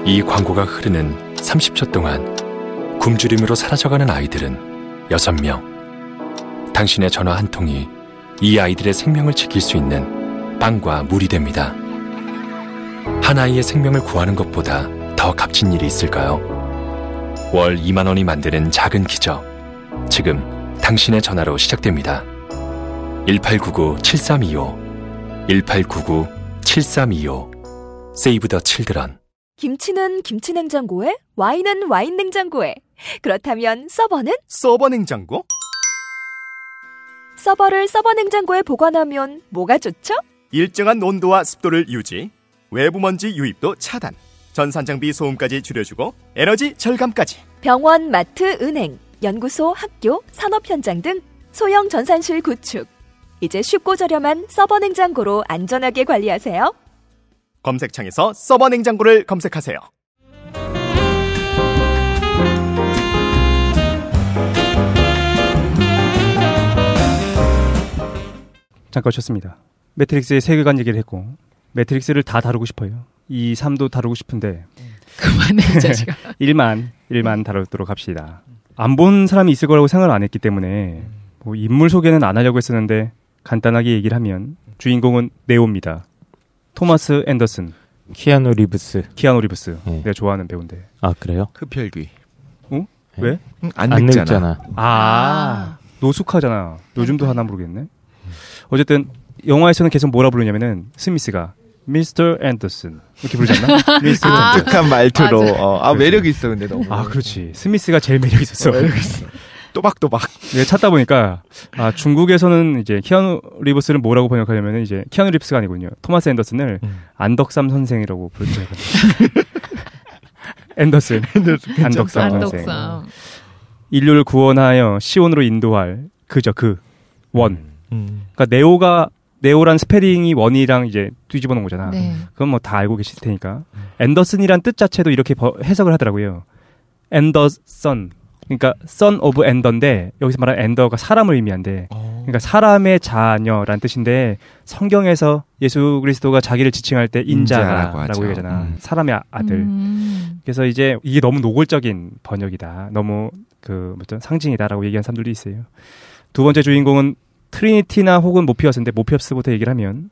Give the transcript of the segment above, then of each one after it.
이 광고가 흐르는 30초 동안 굶주림으로 사라져가는 아이들은 6명. 당신의 전화 한 통이 이 아이들의 생명을 지킬 수 있는 빵과 물이 됩니다. 한 아이의 생명을 구하는 것보다 더 값진 일이 있을까요? 월 2만 원이 만드는 작은 기적. 지금 당신의 전화로 시작됩니다. 1899-7325 1899-7325 Save the Children. 김치는 김치 냉장고에, 와인은 와인 냉장고에. 그렇다면 서버는? 서버 냉장고? 서버를 서버 냉장고에 보관하면 뭐가 좋죠? 일정한 온도와 습도를 유지, 외부 먼지 유입도 차단, 전산장비 소음까지 줄여주고 에너지 절감까지. 병원, 마트, 은행, 연구소, 학교, 산업 현장 등 소형 전산실 구축. 이제 쉽고 저렴한 서버 냉장고로 안전하게 관리하세요. 검색창에서 서버 냉장고를 검색하세요. 잠깐 쉬었습니다. 매트릭스의 세계관 얘기를 했고 매트릭스를 다 다루고 싶어요. 2, 3도 다루고 싶은데 그만해 이 자식아. 1만 다루도록 합시다. 안 본 사람이 있을 거라고 생각을 안 했기 때문에 뭐 인물 소개는 안 하려고 했었는데 간단하게 얘기를 하면 주인공은 네오입니다. 토마스 앤더슨. 키아누 리브스. 네. 내가 좋아하는 배우인데. 아 그래요? 흡혈귀. 어? 왜? 안 늙잖아. 노숙하잖아. 요즘도 하나 모르겠네. 어쨌든 영화에서는 계속 뭐라 부르냐면은 스미스가 미스터 앤더슨 이렇게 부르지 않나? 미스터 앤더슨. 독특한 말투로. 매력이 있어 근데 너무. 그렇지. 스미스가 제일 매력 있었어. 매력 있어. 또박또박. 내가 찾다 보니까 중국에서는 이제 키아누 리브스를 뭐라고 번역하냐면은 이제 키아누 리브스가 아니군요. 토마스 앤더슨을 안덕삼 선생이라고 부르죠. 앤더슨. 안덕삼 선생. 인류를 구원하여 시온으로 인도할 그 원. 그러니까 네오란 스페링이 원이랑 이제 뒤집어 놓은 거잖아. 네. 그건 뭐 다 알고 계실 테니까. 앤더슨이란 뜻 자체도 이렇게 해석을 하더라고요. 앤더슨. 그러니까 son of Ender인데 여기서 말하는 Ender가 사람을 의미한대. 그러니까 사람의 자녀란 뜻인데 성경에서 예수 그리스도가 자기를 지칭할 때 인자라고 얘기하잖아. 사람의 아들. 그래서 이제 이게 너무 노골적인 번역이다. 너무 상징이다라고 얘기하는 사람들도 있어요. 두 번째 주인공은 트리니티나 혹은 모피어스인데 모피어스부터 얘기를 하면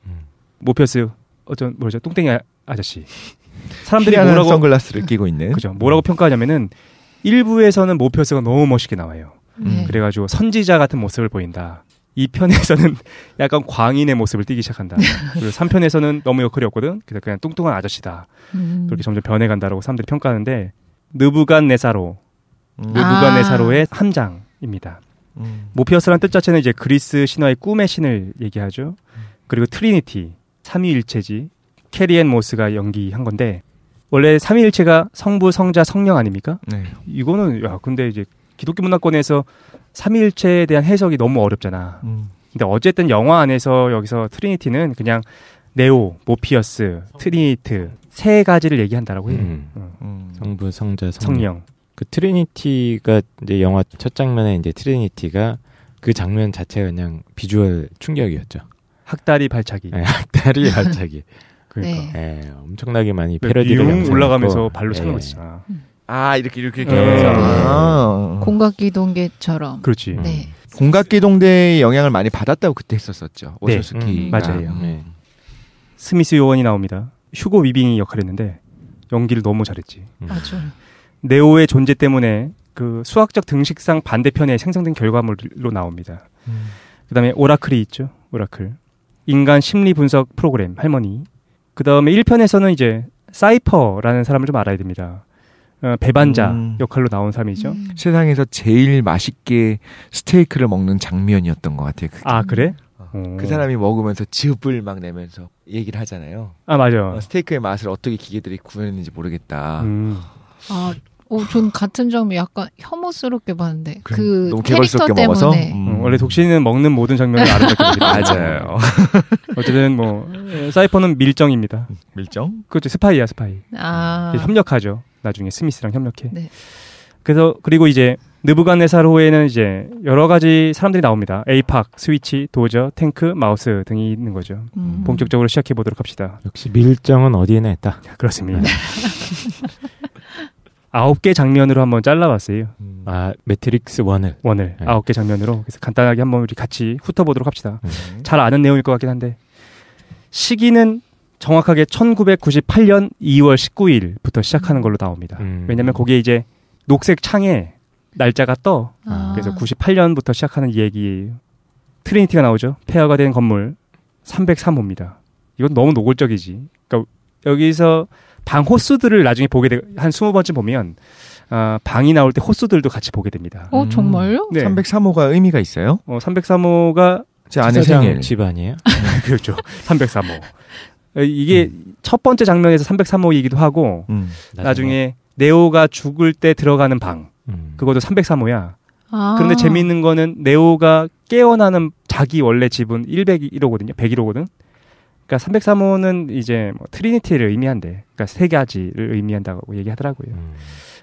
모피어스 뚱땡이 아저씨. 사람들이 뭐라고 선글라스를 끼고 있는. 그죠. 뭐라고 평가하냐면은 일부에서는 모피어스가 너무 멋있게 나와요. 그래가지고 선지자 같은 모습을 보인다. 2편에서는 약간 광인의 모습을 띠기 시작한다. 그리고 3편에서는 너무 역할이 없거든. 그래서 그냥 뚱뚱한 아저씨다. 그렇게 점점 변해간다라고 사람들이 평가하는데 느부갓네사로의 함장입니다. 모피어스라는 뜻 자체는 이제 그리스 신화의 꿈의 신을 얘기하죠. 그리고 트리니티, 삼위일체지. 캐리 앤 모스가 연기한 건데 원래 삼위일체가 성부, 성자, 성령 아닙니까? 네. 이거는 근데 이제 기독교 문화권에서 삼위일체에 대한 해석이 너무 어렵잖아. 근데 어쨌든 영화 안에서 여기서 트리니티는 그냥 네오, 모피어스, 트리니트 세 가지를 얘기한다라고 해요. 성부, 성자, 성령. 그 트리니티가 이제 영화 첫 장면에 이제 트리니티가 그 장면 자체가 그냥 비주얼 충격이었죠. 학다리 발차기. 네, 학다리 발차기. 그러니까. 네, 엄청나게 많이 패러디가 올라가면서 발로 차는 거 있잖아. 이렇게 하면서. 공각기동계처럼. 그렇지. 네. 공각기동대의 영향을 많이 받았다고 그때 했었었죠. 오소스키. 맞아요. 스미스 요원이 나옵니다. 휴고 위빙이 역할했는데 연기를 너무 잘했지. 맞아요. 네오의 존재 때문에 그 수학적 등식상 반대편에 생성된 결과물로 나옵니다. 그다음에 오라클이 있죠. 오라클. 인간 심리 분석 프로그램 할머니. 그다음에 1편에서는 이제 사이퍼라는 사람을 좀 알아야 됩니다. 배반자 역할로 나온 사람이죠. 세상에서 제일 맛있게 스테이크를 먹는 장면이었던 것 같아요. 그게. 그래? 그 사람이 먹으면서 즙을 막 내면서 얘기를 하잖아요. 맞아요. 스테이크의 맛을 어떻게 기계들이 구현했는지 모르겠다. 전 같은 장면 약간 혐오스럽게 봤는데 너무 캐릭터 때문에. 먹어서? 원래 독신은 먹는 모든 장면을 아름답게 보기 맞아요. 어쨌든 사이퍼는 밀정입니다. 밀정? 그렇죠. 스파이. 협력하죠. 나중에 스미스랑 협력해. 네. 그리고 이제 느부갓네사르호에는 이제 여러 가지 사람들이 나옵니다. 에이팍, 스위치, 도저, 탱크, 마우스 등이 있는 거죠. 본격적으로 시작해 보도록 합시다. 역시 밀정은 어디에나 있다. 그렇습니다. 9개 장면으로 한번 잘라봤어요. 매트릭스 1을. 9개 장면으로. 그래서 간단하게 한번 우리 같이 훑어보도록 합시다. 잘 아는 내용일 것 같긴 한데 시기는 정확하게 1998년 2월 19일부터 시작하는 걸로 나옵니다. 왜냐면 거기에 이제 녹색 창에 날짜가 떠. 그래서 98년부터 시작하는 이야기예요. 트리니티가 나오죠. 폐허가 된 건물 303호입니다. 이건 너무 노골적이지. 그러니까 여기서 방 호수들을 나중에 보게 한 20번쯤 보면 방이 나올 때 호수들도 같이 보게 됩니다. 정말요? 네. 303호가 의미가 있어요? 303호가 제 아내 생일. 집 아니에요? 그렇죠. 303호. 이게 첫 번째 장면에서 303호이기도 하고 나중에 네오가 죽을 때 들어가는 방 그것도 303호야. 그런데 재미있는 거는 네오가 깨어나는 자기 원래 집은 101호거든요. 101호거든. 그러니까 303호는 이제 뭐 트리니티를 의미한대. 그러니까 세 가지를 의미한다고 얘기하더라고요.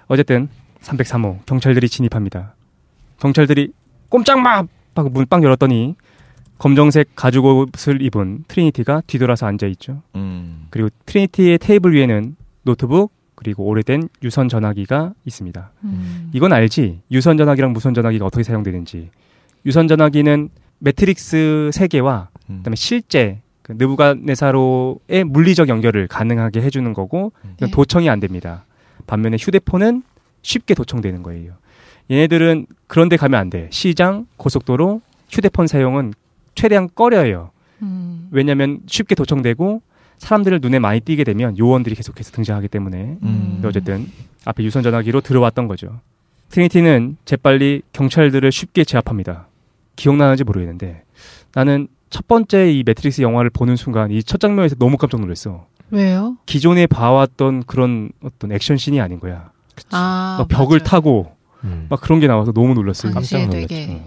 어쨌든 303호 경찰들이 진입합니다. 경찰들이 꼼짝마 하고 문 빵 열었더니 검정색 가죽 옷을 입은 트리니티가 뒤돌아서 앉아있죠. 그리고 트리니티의 테이블 위에는 노트북 그리고 오래된 유선 전화기가 있습니다. 이건 알지? 유선 전화기랑 무선 전화기가 어떻게 사용되는지. 유선 전화기는 매트릭스 세계와 그다음에 실제 그 느부갓네사로의 물리적 연결을 가능하게 해주는 거고 이건 도청이 안 됩니다. 반면에 휴대폰은 쉽게 도청되는 거예요. 얘네들은 그런 데 가면 안 돼. 시장, 고속도로, 휴대폰 사용은 최대한 꺼려요. 왜냐하면 쉽게 도청되고 사람들을 눈에 많이 띄게 되면 요원들이 계속해서 등장하기 때문에 어쨌든 앞에 유선 전화기로 들어왔던 거죠. 트리니티는 재빨리 경찰들을 쉽게 제압합니다. 기억나는지 모르겠는데 나는 첫 번째 이 매트릭스 영화를 보는 순간 이 첫 장면에서 너무 깜짝 놀랐어. 왜요? 기존에 봐왔던 그런 어떤 액션씬이 아닌 거야. 막 벽을 맞아요. 타고 막 그런 게 나와서 너무 놀랐어요. 당시에 깜짝 되게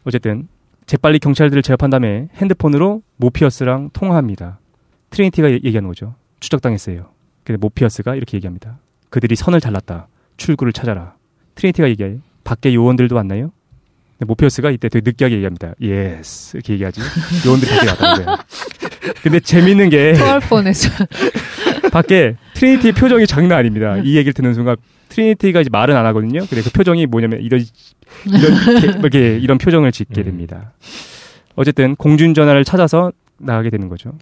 어쨌든 재빨리 경찰들을 제압한 다음에 핸드폰으로 모피어스랑 통화합니다. 트리니티가 얘기하는 거죠. 추적당했어요. 근데 모피어스가 이렇게 얘기합니다. 그들이 선을 잘랐다. 출구를 찾아라. 트리니티가 얘기해. 밖에 요원들도 왔나요? 모피어스가 이때 되게 느끼하게 얘기합니다. 예스 이렇게 얘기하지. 요원들이 밖에 왔다는 거야. 근데 재밌는 게 토할 뻔했어. 밖에 트리니티의 표정이 장난 아닙니다. 이 얘기를 듣는 순간 트리니티가 이제 말은 안 하거든요. 근데 그 표정이 뭐냐면 이런 표정을 짓게 됩니다. 어쨌든 공중전화를 찾아서 나가게 되는 거죠.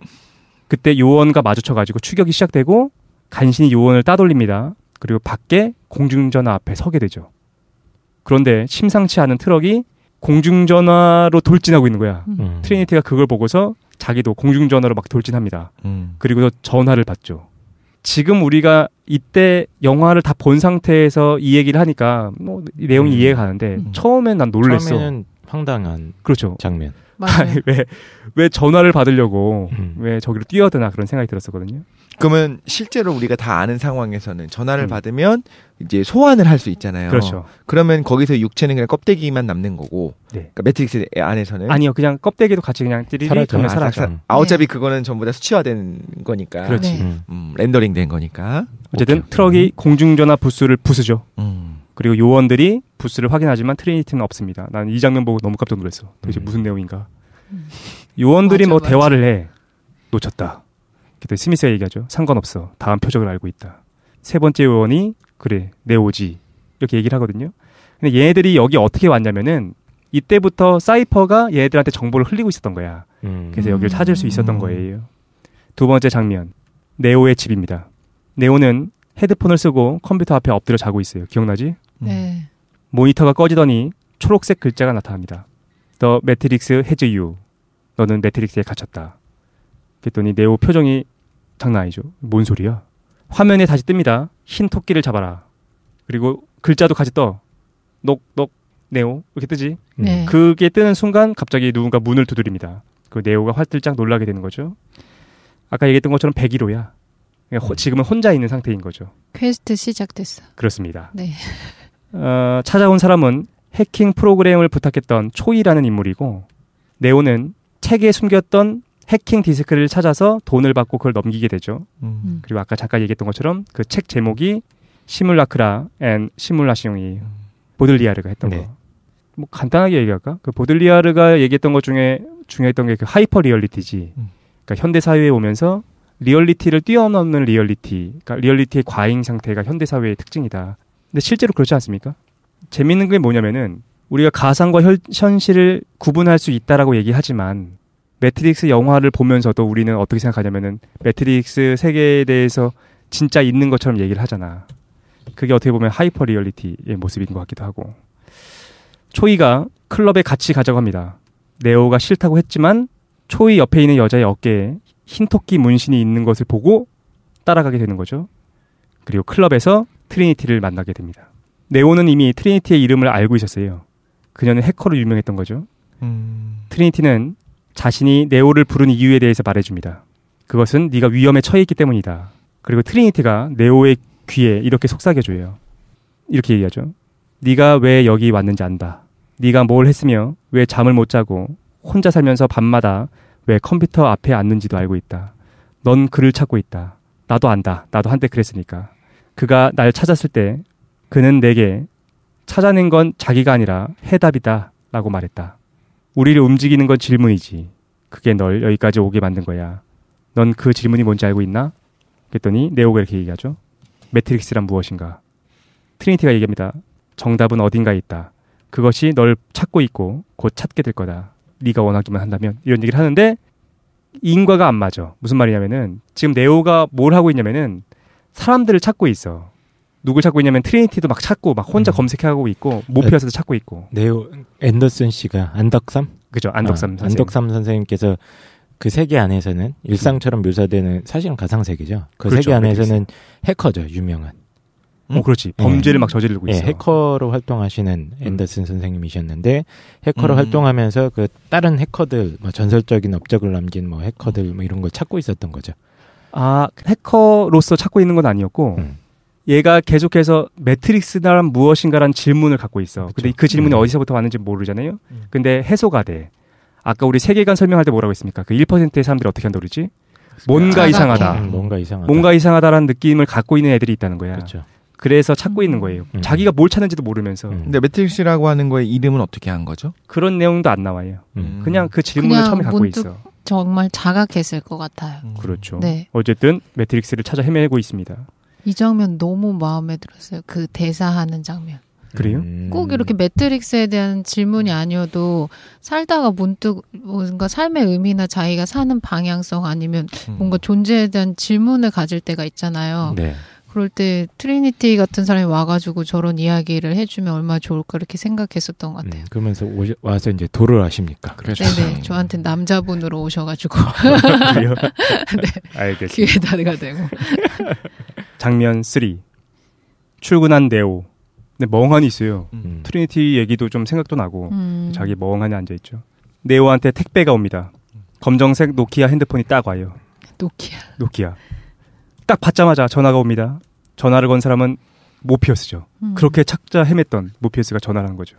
그때 요원과 마주쳐가지고 추격이 시작되고 간신히 요원을 따돌립니다. 그리고 밖에 공중전화 앞에 서게 되죠. 그런데 심상치 않은 트럭이 공중전화로 돌진하고 있는 거야. 트리니티가 그걸 보고서 자기도 공중전화로 막 돌진합니다. 그리고 전화를 받죠. 지금 우리가 이때 영화를 다 본 상태에서 이 얘기를 하니까 뭐 내용이 이해가 가는데 처음엔 난 놀랬어. 처음에는 황당한 그렇죠. 장면. 맞아요. 왜 전화를 받으려고 왜 저기로 뛰어드나 그런 생각이 들었었거든요. 그러면 실제로 우리가 다 아는 상황에서는 전화를 받으면 이제 소환을 할 수 있잖아요. 그렇죠. 그러면 거기서 육체는 그냥 껍데기만 남는 거고. 네. 그러니까 매트릭스 안에서는 아니요, 그냥 껍데기도 같이 그냥 띠리리 하면 사라져. 어차피 그거는 전부 다 수치화된 거니까. 그렇지. 네. 렌더링 된 거니까. 어쨌든 오케이. 트럭이 공중전화 부스를 부수죠. 음. 그리고 요원들이 부스를 확인하지만 트리니티는 없습니다. 난 이 장면 보고 너무 깜짝 놀랐어. 도대체 무슨 내용인가. 요원들이 맞아, 뭐 맞아. 대화를 해. 놓쳤다. 그때 스미스가 얘기하죠. 상관없어. 다음 표적을 알고 있다. 세 번째 요원이 그래 네오지 이렇게 얘기를 하거든요. 근데 얘네들이 여기 어떻게 왔냐면은 이때부터 사이퍼가 얘네들한테 정보를 흘리고 있었던 거야. 그래서 여기를 찾을 수 있었던 거예요. 두 번째 장면. 네오의 집입니다. 네오는 헤드폰을 쓰고 컴퓨터 앞에 엎드려 자고 있어요. 기억나지? 네. 모니터가 꺼지더니 초록색 글자가 나타납니다. The Matrix has you. 너는 매트릭스에 갇혔다. 그랬더니 네오 표정이 장난 아니죠. 뭔 소리야? 화면에 다시 뜹니다. 흰 토끼를 잡아라. 그리고 글자도 같이 떠. 녹 네오 이렇게 뜨지. 네. 그게 뜨는 순간 갑자기 누군가 문을 두드립니다. 그 네오가 활들짝 놀라게 되는 거죠. 아까 얘기했던 것처럼 101호야. 지금은 혼자 있는 상태인 거죠. 퀘스트 시작됐어. 그렇습니다. 네. 찾아온 사람은 해킹 프로그램을 부탁했던 초이라는 인물이고 네오는 책에 숨겼던 해킹 디스크를 찾아서 돈을 받고 그걸 넘기게 되죠. 그리고 아까 잠깐 얘기했던 것처럼 그 책 제목이 시뮬라크라 앤 시뮬라시옹이에요. 보들리아르가 했던 네. 거. 뭐 간단하게 얘기할까? 그 보들리아르가 얘기했던 것 중에 중요했던 게 그 하이퍼 리얼리티지. 그러니까 현대 사회에 오면서 리얼리티를 뛰어넘는 리얼리티, 그러니까 리얼리티의 과잉 상태가 현대 사회의 특징이다. 근데 실제로 그렇지 않습니까? 재밌는 게 뭐냐면은 우리가 가상과 현실을 구분할 수 있다라고 얘기하지만 매트릭스 영화를 보면서도 우리는 어떻게 생각하냐면은 매트릭스 세계에 대해서 진짜 있는 것처럼 얘기를 하잖아. 그게 어떻게 보면 하이퍼 리얼리티의 모습인 것 같기도 하고. 초이가 클럽에 같이 가자고 합니다. 네오가 싫다고 했지만 초이 옆에 있는 여자의 어깨에 흰 토끼 문신이 있는 것을 보고 따라가게 되는 거죠. 그리고 클럽에서 트리니티를 만나게 됩니다. 네오는 이미 트리니티의 이름을 알고 있었어요. 그녀는 해커로 유명했던 거죠. 트리니티는 자신이 네오를 부른 이유에 대해서 말해줍니다. 그것은 네가 위험에 처해 있기 때문이다. 그리고 트리니티가 네오의 귀에 이렇게 속삭여줘요. 이렇게 얘기하죠. 네가 왜 여기 왔는지 안다. 네가 뭘 했으며 왜 잠을 못 자고 혼자 살면서 밤마다 왜 컴퓨터 앞에 앉는지도 알고 있다. 넌 그를 찾고 있다. 나도 안다. 나도 한때 그랬으니까. 그가 날 찾았을 때 그는 내게 찾아낸 건 자기가 아니라 해답이다 라고 말했다. 우리를 움직이는 건 질문이지. 그게 널 여기까지 오게 만든 거야. 넌 그 질문이 뭔지 알고 있나? 그랬더니 네오가 이렇게 얘기하죠. 매트릭스란 무엇인가? 트리니티가 얘기합니다. 정답은 어딘가에 있다. 그것이 널 찾고 있고 곧 찾게 될 거다. 네가 원하기만 한다면. 이런 얘기를 하는데 인과가 안 맞아. 무슨 말이냐면은 지금 네오가 뭘 하고 있냐면은 사람들을 찾고 있어. 누굴 찾고 있냐면 트리니티도 막 찾고 막 혼자 검색하고 있고 모피어스도 찾고 있고. 네오 앤더슨 씨가 안덕삼? 그죠. 안덕삼 선생님. 안덕삼 선생님께서 그 세계 안에서는 일상처럼 묘사되는 사실은 가상 세계죠. 그 그렇죠. 세계 안에서는 해커죠. 유명한. 그렇지. 범죄를 막 저지르고 있어. 해커로 활동하시는 앤더슨 선생님이셨는데 해커로 활동하면서 그 다른 해커들, 뭐 전설적인 업적을 남긴 뭐 해커들 뭐 이런 걸 찾고 있었던 거죠. 아, 해커로서 찾고 있는 건 아니었고 얘가 계속해서 매트릭스란 무엇인가라는 질문을 갖고 있어. 그쵸. 근데 그 질문이 어디서부터 왔는지 모르잖아요. 근데 해소가 돼. 아까 우리 세계관 설명할 때 뭐라고 했습니까? 그 1%의 사람들이 어떻게 한다고 그러지? 뭔가 이상하다. 뭔가 이상하다. 뭔가 이상하다라는 느낌을 갖고 있는 애들이 있다는 거야. 그렇죠. 그래서 찾고 있는 거예요. 자기가 뭘 찾는지도 모르면서. 근데 매트릭스라고 하는 거의 이름은 어떻게 한 거죠? 그런 내용도 안 나와요. 그냥 그 질문을 그냥 처음에 갖고 문득 있어. 정말 자각했을 것 같아요. 그렇죠. 네. 어쨌든 매트릭스를 찾아 헤매고 있습니다. 이 장면 너무 마음에 들었어요. 그 대사하는 장면. 그래요? 꼭 이렇게 매트릭스에 대한 질문이 아니어도 살다가 문득 뭔가 삶의 의미나 자기가 사는 방향성 아니면 뭔가 존재에 대한 질문을 가질 때가 있잖아요. 네. 그럴 때 트리니티 같은 사람이 와가지고 저런 이야기를 해주면 얼마나 좋을까 이렇게 생각했었던 것 같아요. 그러면서 와서 이제 도를 하십니까? 그렇죠. 네네. 저한테 남자분으로 오셔가지고 그래요? 네. 알겠습니다. 귀에다가 대고. 장면 3. 출근한 네오. 근데 멍하니 있어요. 트리니티 얘기도 좀 생각도 나고 자기 멍하니 앉아있죠. 네오한테 택배가 옵니다. 검정색 노키아 핸드폰이 딱 와요. 노키아. 딱 받자마자 전화가 옵니다. 전화를 건 사람은 모피어스죠. 그렇게 찾자 헤맸던 모피어스가 전화를 한 거죠.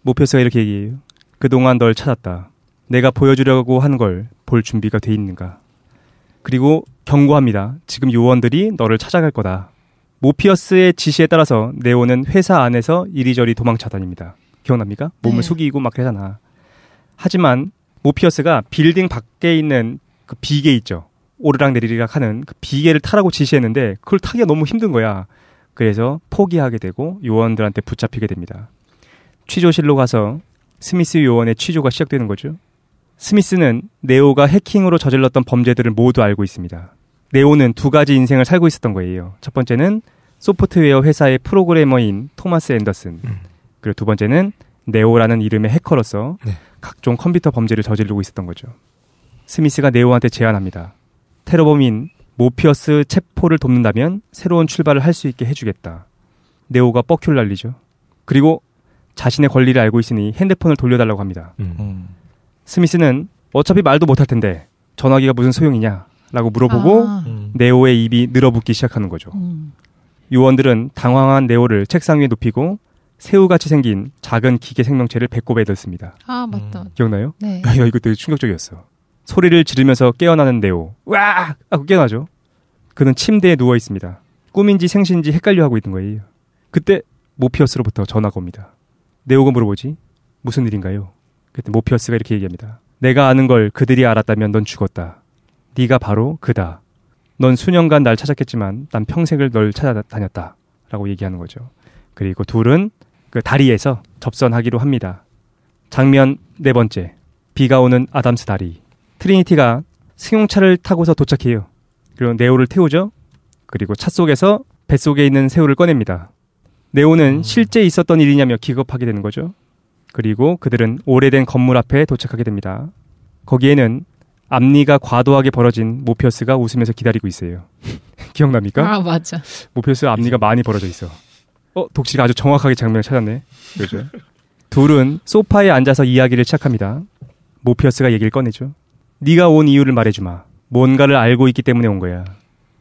모피어스가 이렇게 얘기해요. 그동안 널 찾았다. 내가 보여주려고 한 걸 볼 준비가 돼 있는가. 그리고 경고합니다. 지금 요원들이 너를 찾아갈 거다. 모피어스의 지시에 따라서 네오는 회사 안에서 이리저리 도망쳐 다닙니다. 기억납니까? 몸을 숙이고 막 하잖아. 하지만 모피어스가 빌딩 밖에 있는 그 비계 있죠. 오르락 내리락 하는 그 비계를 타라고 지시했는데 그걸 타기가 너무 힘든 거야. 그래서 포기하게 되고 요원들한테 붙잡히게 됩니다. 취조실로 가서 스미스 요원의 취조가 시작되는 거죠. 스미스는 네오가 해킹으로 저질렀던 범죄들을 모두 알고 있습니다. 네오는 두 가지 인생을 살고 있었던 거예요. 첫 번째는 소프트웨어 회사의 프로그래머인 토마스 앤더슨. 그리고 두 번째는 네오라는 이름의 해커로서 각종 컴퓨터 범죄를 저지르고 있었던 거죠. 스미스가 네오한테 제안합니다. 테러범인 모피어스 체포를 돕는다면 새로운 출발을 할 수 있게 해주겠다. 네오가 뻑큐를 날리죠. 그리고 자신의 권리를 알고 있으니 핸드폰을 돌려달라고 합니다. 스미스는 어차피 말도 못할 텐데 전화기가 무슨 소용이냐 라고 물어보고 네오의 입이 늘어붙기 시작하는 거죠. 요원들은 당황한 네오를 책상 위에 눕히고 새우같이 생긴 작은 기계 생명체를 배꼽에 넣습니다. 아 맞다. 기억나요? 네. 야, 이거 되게 충격적이었어. 소리를 지르면서 깨어나는 네오. 와! 하고 깨어나죠. 그는 침대에 누워 있습니다. 꿈인지 생신인지 헷갈려 하고 있는 거예요. 그때 모피어스로부터 전화가 옵니다. 네오가 물어보지. 무슨 일인가요? 그때 모피어스가 이렇게 얘기합니다. 내가 아는 걸 그들이 알았다면 넌 죽었다. 네가 바로 그다. 넌 수년간 날 찾았겠지만 난 평생을 널 찾아다녔다. 라고 얘기하는 거죠. 그리고 둘은 그 다리에서 접선하기로 합니다. 장면 4번째. 비가 오는 아담스 다리. 트리니티가 승용차를 타고서 도착해요. 그리고 네오를 태우죠. 그리고 차 속에서 뱃속에 있는 새우를 꺼냅니다. 네오는 실제 있었던 일이냐며 기겁하게 되는 거죠. 그리고 그들은 오래된 건물 앞에 도착하게 됩니다. 거기에는 앞니가 과도하게 벌어진 모피어스가 웃으면서 기다리고 있어요. 기억납니까? 아, 맞아. 모피어스 앞니가 많이 벌어져 있어. 독시가 아주 정확하게 장면을 찾았네. 그렇죠. 둘은 소파에 앉아서 이야기를 시작합니다. 모피어스가 얘기를 꺼내죠. 네가 온 이유를 말해주마. 뭔가를 알고 있기 때문에 온 거야.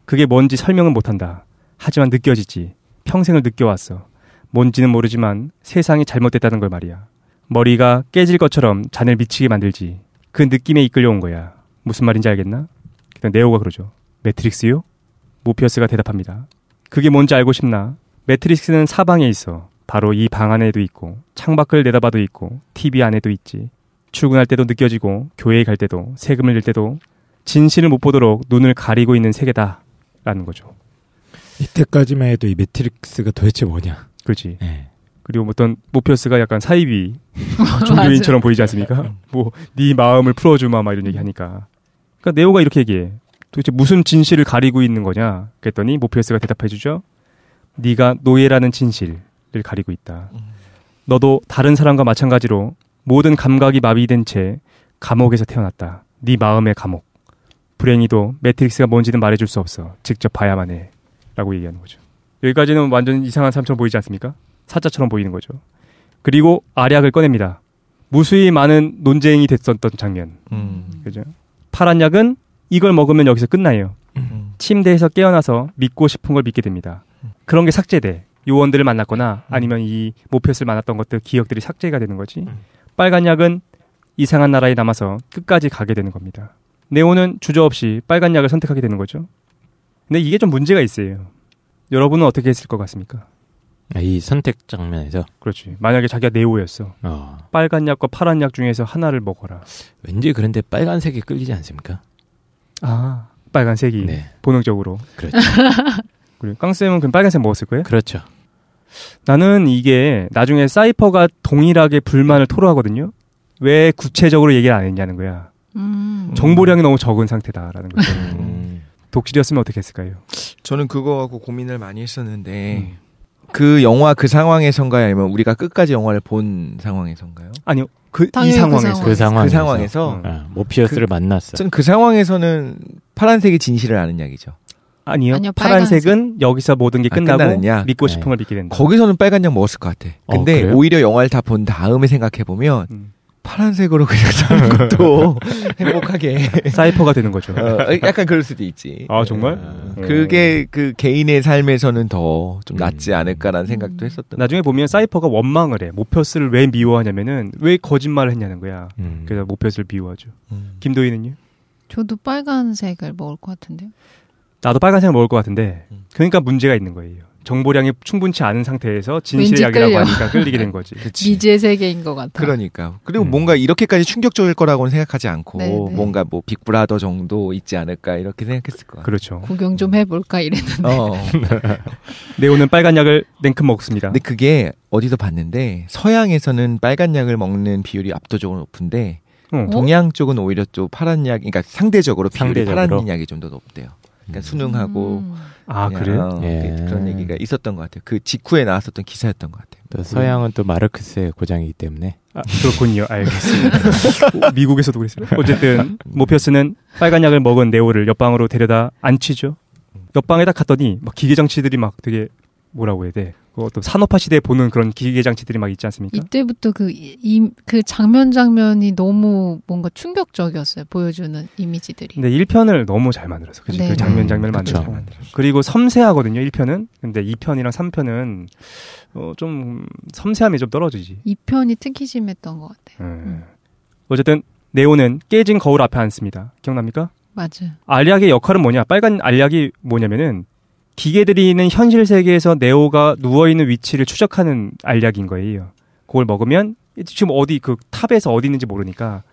그게 뭔지 설명은 못한다. 하지만 느껴지지. 평생을 느껴왔어. 뭔지는 모르지만 세상이 잘못됐다는 걸 말이야. 머리가 깨질 것처럼 잔을 미치게 만들지. 그 느낌에 이끌려온 거야. 무슨 말인지 알겠나? 네오가 그러죠. 매트릭스요? 모피어스가 대답합니다. 그게 뭔지 알고 싶나? 매트릭스는 사방에 있어. 바로 이 방 안에도 있고 창밖을 내다봐도 있고 TV 안에도 있지. 출근할 때도 느껴지고 교회에 갈 때도 세금을 낼 때도 진실을 못 보도록 눈을 가리고 있는 세계다 라는 거죠. 이때까지만 해도 이 매트릭스가 도대체 뭐냐. 그렇지. 네. 그리고 어떤 모피어스가 약간 사이비 종교인처럼 보이지 않습니까? 뭐 네 마음을 풀어주마 막 이런 얘기 하니까. 그러니까 네오가 이렇게 얘기해. 도대체 무슨 진실을 가리고 있는 거냐? 그랬더니 모피어스가 대답해주죠. 네가 노예라는 진실을 가리고 있다. 너도 다른 사람과 마찬가지로 모든 감각이 마비된 채 감옥에서 태어났다. 네 마음의 감옥. 불행히도 매트릭스가 뭔지는 말해줄 수 없어. 직접 봐야만 해. 라고 얘기하는 거죠. 여기까지는 완전 이상한 사람처럼 보이지 않습니까? 사자처럼 보이는 거죠. 그리고 알약을 꺼냅니다. 무수히 많은 논쟁이 됐었던 장면. 그죠? 파란 약은 이걸 먹으면 여기서 끝나요. 침대에서 깨어나서 믿고 싶은 걸 믿게 됩니다. 그런 게 삭제돼. 요원들을 만났거나 아니면 이 모피어스를 만났던 것들 기억들이 삭제가 되는 거지. 빨간 약은 이상한 나라에 남아서 끝까지 가게 되는 겁니다. 네오는 주저없이 빨간 약을 선택하게 되는 거죠. 근데 이게 좀 문제가 있어요. 여러분은 어떻게 했을 것 같습니까? 이 선택 장면에서? 그렇지. 만약에 자기가 네오였어. 빨간 약과 파란 약 중에서 하나를 먹어라. 왠지 그런데 빨간색이 끌리지 않습니까? 아, 빨간색이. 네. 본능적으로. 그렇죠. 그리고 깡쌤은 그럼 빨간색 먹었을 거예요? 그렇죠. 나는 이게 나중에 사이퍼가 동일하게 불만을 토로하거든요. 왜 구체적으로 얘기를 안 했냐는 거야. 정보량이 너무 적은 상태다라는 거죠. 독실이었으면 어떻게 했을까요? 저는 그거 갖고 고민을 많이 했었는데 그 영화 그 상황에선가요? 아니면 우리가 끝까지 영화를 본 상황에선가요? 아니요. 이 상황에서. 그 상황에서. 모피어스를 만났어. 저는 그 상황에서는 파란색이 진실을 아는 약이죠. 아니요. 파란색은 여기서 모든 게 끝나고 믿고 싶은 걸 믿게 된다. 거기서는 빨간 약 먹었을 것 같아. 근데 오히려 영화를 다 본 다음에 생각해보면 파란색으로 그냥 사는 것도 행복하게 사이퍼가 되는 거죠. 약간 그럴 수도 있지. 아 정말? 그게 그 개인의 삶에서는 더 좀 낫지 않을까라는 생각도 했었던. 나중에 보면 사이퍼가 원망을 해. 모피어스를 왜 미워하냐면은 왜 거짓말을 했냐는 거야. 그래서 모피어스를 미워하죠. 김도희는요? 저도 빨간색을 먹을 것 같은데요. 나도 빨간색을 먹을 것 같은데 그러니까 문제가 있는 거예요. 정보량이 충분치 않은 상태에서 진실의 약이라고 하니까 끌리게 된 거지. 미지의 세계인 것 같아. 그러니까. 그리고 뭔가 이렇게까지 충격적일 거라고는 생각하지 않고 네네. 뭔가 뭐 빅브라더 정도 있지 않을까 이렇게 생각했을 거야. 그렇죠. 구경 좀 해볼까 이랬는데. 네오는 빨간 약을 냉큼 먹습니다. 근데 그게 어디서 봤는데 서양에서는 빨간 약을 먹는 비율이 압도적으로 높은데 동양 쪽은 오히려 좀 파란 약, 그러니까 상대적으로 비율이 파란 약이 좀 더 높대요. 그러니까 수능하고 그래요? 그런 얘기가 있었던 것 같아요. 그 직후에 나왔었던 기사였던 것 같아요. 또 서양은 또 마르크스의 고장이기 때문에. 그렇군요. 알겠습니다. 미국에서도 그랬어요. 어쨌든 모피어스는 빨간 약을 먹은 네오를 옆방으로 데려다 앉히죠. 옆방에다 갔더니 막 기계장치들이 막 되게 뭐라고 해야 돼? 또 산업화 시대에 보는 그런 기계장치들이 막 있지 않습니까? 이때부터 그 장면이 너무 뭔가 충격적이었어요. 보여주는 이미지들이. 근데 1편을 너무 잘 만들었어. 그치? 그 장면을 만들었어. 그리고 섬세하거든요. 1편은. 근데 2편이랑 3편은 좀 섬세함이 좀 떨어지지. 2편이 특히 심했던 것 같아요. 어쨌든 네오는 깨진 거울 앞에 앉습니다. 기억납니까? 맞아요. 알약의 역할은 뭐냐? 빨간 알약이 뭐냐면은 기계들이 있는 현실 세계에서 네오가 누워있는 위치를 추적하는 알약인 거예요. 그걸 먹으면 지금 어디 그 탑에서 어디 있는지 모르니까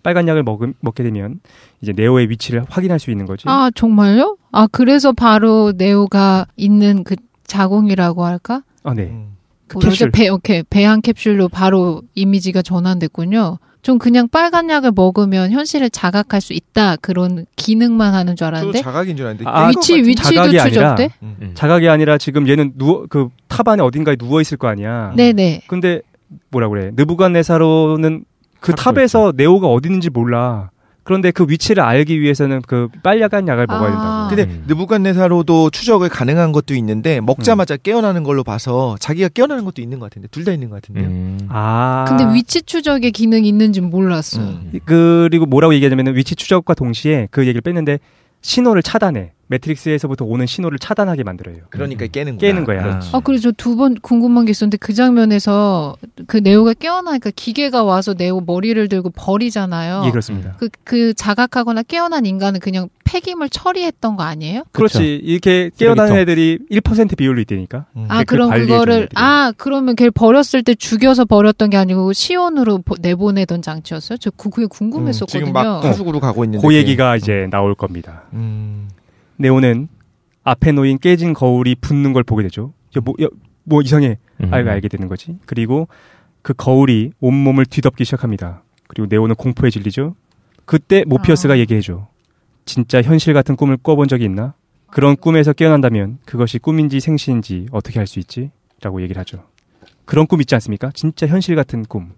빨간 약을 먹게 되면 이제 네오의 위치를 확인할 수 있는 거지. 아, 정말요? 아, 그래서 바로 네오가 있는 그 자궁이라고 할까? 아, 네. 그 캡슐. 배양 캡슐로 바로 이미지가 전환됐군요. 좀 그냥 빨간 약을 먹으면 현실을 자각할 수 있다. 그런 기능만 하는 줄 알았는데. 자각인 줄 알았는데. 위치도 추적돼? 자각이 아니라 지금 얘는 그 탑 안에 어딘가에 누워 있을 거 아니야. 네네. 근데 뭐라 그래? 느부갓네사로는 그 탑에서 네오가 어디 있는지 몰라. 그런데 그 위치를 알기 위해서는 그 빨간 약을 먹어야 된다고. 근데 느부갓네사로도 추적을 가능한 것도 있는데 먹자마자 깨어나는 걸로 봐서 자기가 깨어나는 것도 있는 것 같은데 둘 다 있는 것 같은데요. 근데 위치 추적의 기능이 있는지 몰랐어. 그리고 뭐라고 얘기하냐면 위치 추적과 동시에 그 얘기를 뺐는데 신호를 차단해. 매트릭스에서부터 오는 신호를 차단하게 만들어요. 그러니까 깨는 거야. 그래서 저 두 번 궁금한 게 있었는데 그 장면에서 그 네오가 깨어나니까 기계가 와서 네오 머리를 들고 버리잖아요. 예, 그렇습니다. 그 자각하거나 깨어난 인간은 그냥 폐기물 처리했던 거 아니에요? 그렇지. 이렇게 깨어나는 애들이 1% 비율로 있다니까. 그럼 그거를 그러면 걔를 버렸을 때 죽여서 버렸던 게 아니고 시온으로 내보내던 장치였어요? 저 그게 궁금했었거든요. 지금 막 하수구로 가고 있는데 그 얘기가 이제 나올 겁니다. 네오는 앞에 놓인 깨진 거울이 붙는 걸 보게 되죠. 뭐 이상해. 알게 되는 거지. 그리고 그 거울이 온몸을 뒤덮기 시작합니다. 그리고 네오는 공포에 질리죠. 그때 모피어스가 얘기해줘. 진짜 현실 같은 꿈을 꿔본 적이 있나? 그런 꿈에서 깨어난다면 그것이 꿈인지 생시인지 어떻게 알 수 있지? 라고 얘기를 하죠. 그런 꿈 있지 않습니까? 진짜 현실 같은 꿈.